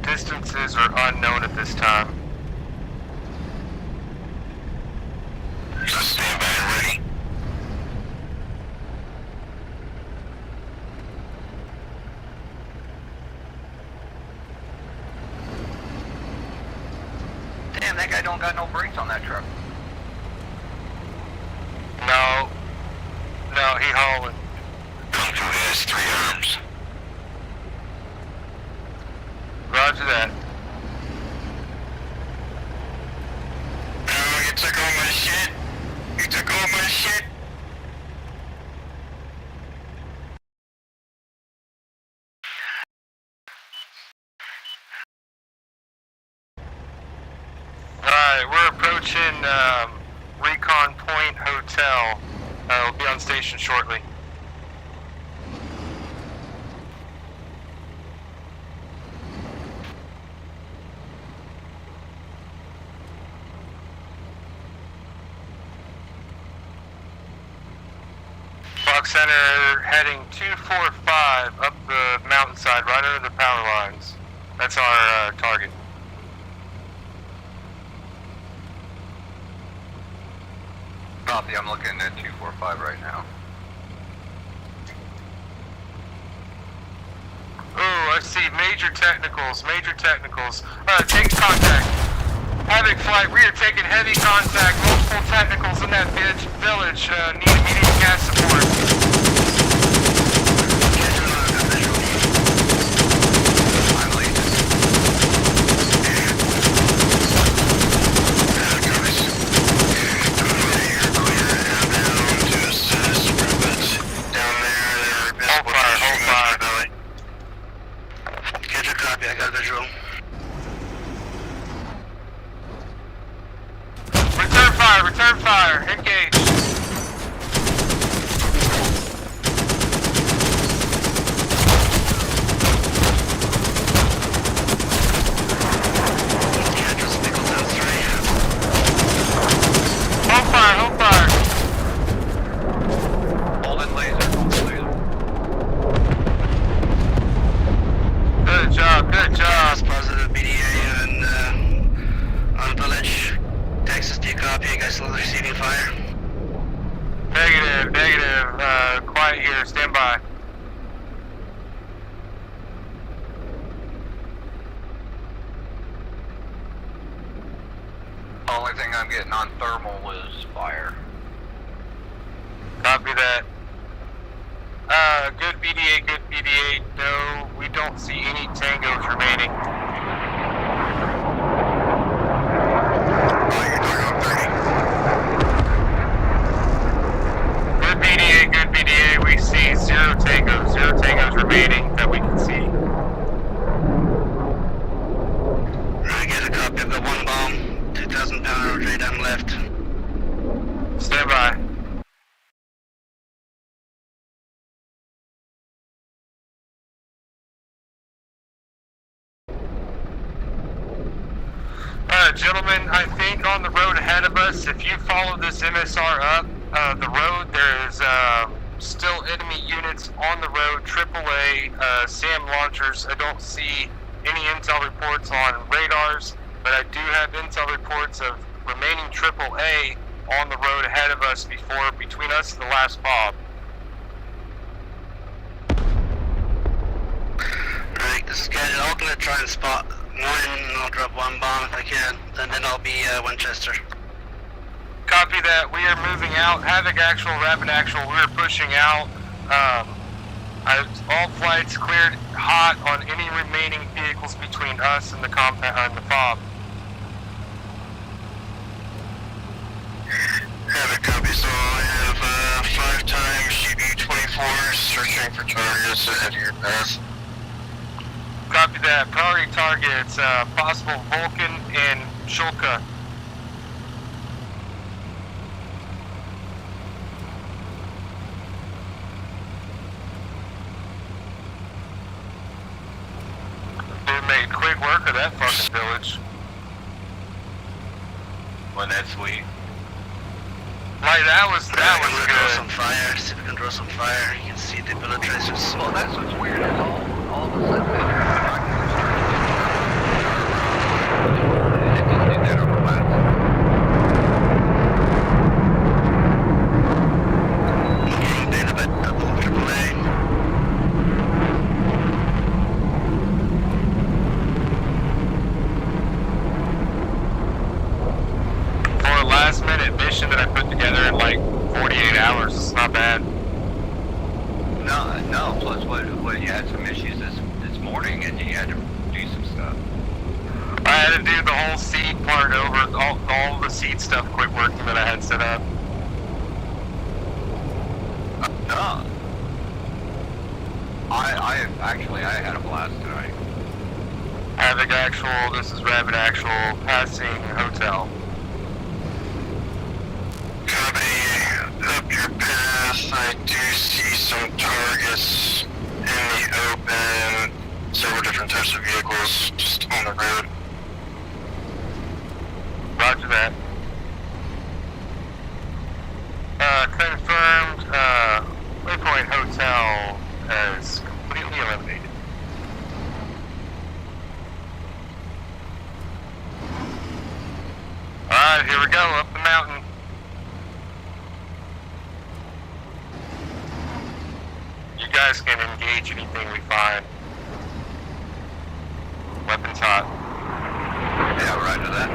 Distances are unknown at this time. Just stand by and ready. Damn, that guy don't got no brakes on that truck. No, he hauling. Kung Fu has 3 arms. Roger that. Oh, you took all my shit. You took all my shit. Alright, we're approaching Recon Point Hotel. We'll be on station shortly. Fox Center heading 245 up the mountainside right under the power lines. That's our target. Copy, I'm looking at 245 right now. Oh, I see major technicals, take contact. Havoc flight, we are taking heavy contact, multiple technicals in that village, need immediate gas support. I got a visual. Return fire, engage. Hold fire. Holding laser. Good job. Positive BDA on village. Texas, do you copy? You guys still receiving fire? Negative. Quiet here, stand by. The only thing I'm getting on thermal is fire. Copy that. Good BDA. No, we don't see any tangos remaining. Good BDA, we see zero tangos remaining that we can see. I get a copy of the 1 bomb, 2,000 pound right down left. Stand by. Gentlemen, I think on the road ahead of us, if you follow this MSR up the road, there's still enemy units on the road, AAA, SAM launchers. I don't see any intel reports on radars, but I do have intel reports of remaining AAA on the road ahead of us between us and the last fob. Alright, this is good. I'm gonna try and spot one, and I'll drop 1 bomb if I can, and then I'll be Winchester. Copy that. We are moving out. Havoc actual, Rapid actual. We are pushing out. All flights cleared hot on any remaining vehicles between us and the compound and the fob. searching for targets ahead of your path. Copy that. Priority targets, possible Vulcan and Shulka. Dude made quick work of that fucking village. Wasn't that sweet? Like, that was good. Draw some fire. See if we can draw some fire. You can see the bullet tracers. Well, that's what's weird. Is all of a sudden, it just did that over last. Getting data back up from AAA. For a last minute mission that I put together in like 48 hours, it's not bad. No. Plus, what you had some issues this morning, and you had to do some stuff. I had to do the whole seed part over, all the seed stuff quit working that I had set up. No. I had a blast tonight. Havoc Actual, this is Rabbit Actual, passing hotel. Copy. Up your path, I do see some targets in the open. Several different types of vehicles just on the road. Roger that. Confirmed, Waypoint Hotel is completely eliminated. Alright, here we go, up the mountain. You guys can engage anything we find. Weapons hot. Yeah, roger that.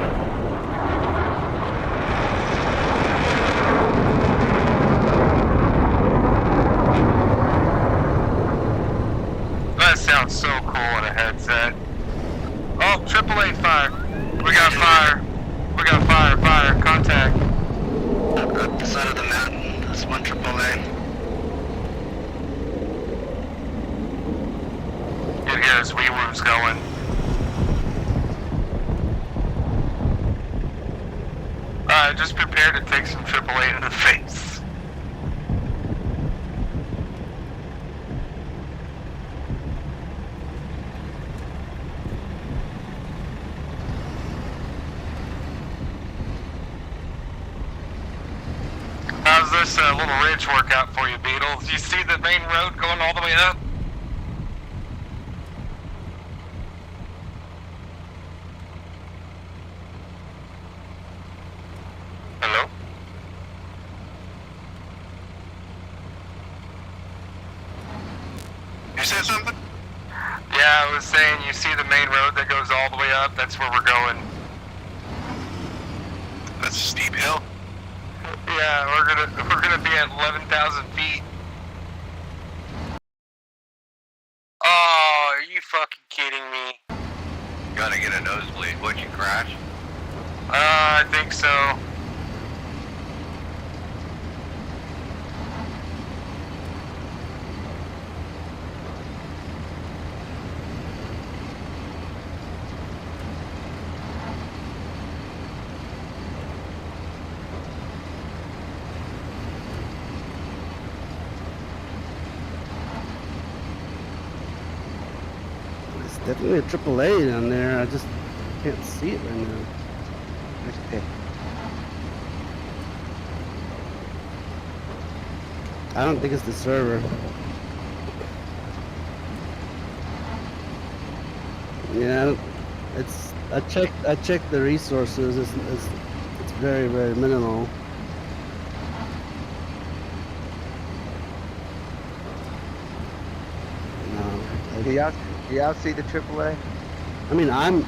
That sounds so cool in a headset. Oh, AAA fire. We got fire. We got fire, contact. Up the side of the mountain. That's one AAA. You can hear his wee-woos going. Just prepare to take some AAA in the face. How's this little ridge work out for you, Beetle? Do you see the main road going all the way up? Hello? You said something? Yeah, I was saying you see the main road that goes all the way up? That's where we're going. That's a steep hill. Yeah, we're gonna be at 11,000 feet. Oh, are you fucking kidding me? Gonna get a nosebleed. What'd you crash? I think so. It's definitely a AAA down there. I just can't see it right now. Okay. I don't think it's the server. Yeah, it's. I checked the resources. It's very minimal. No, Do y'all see the AAA? I mean, I'm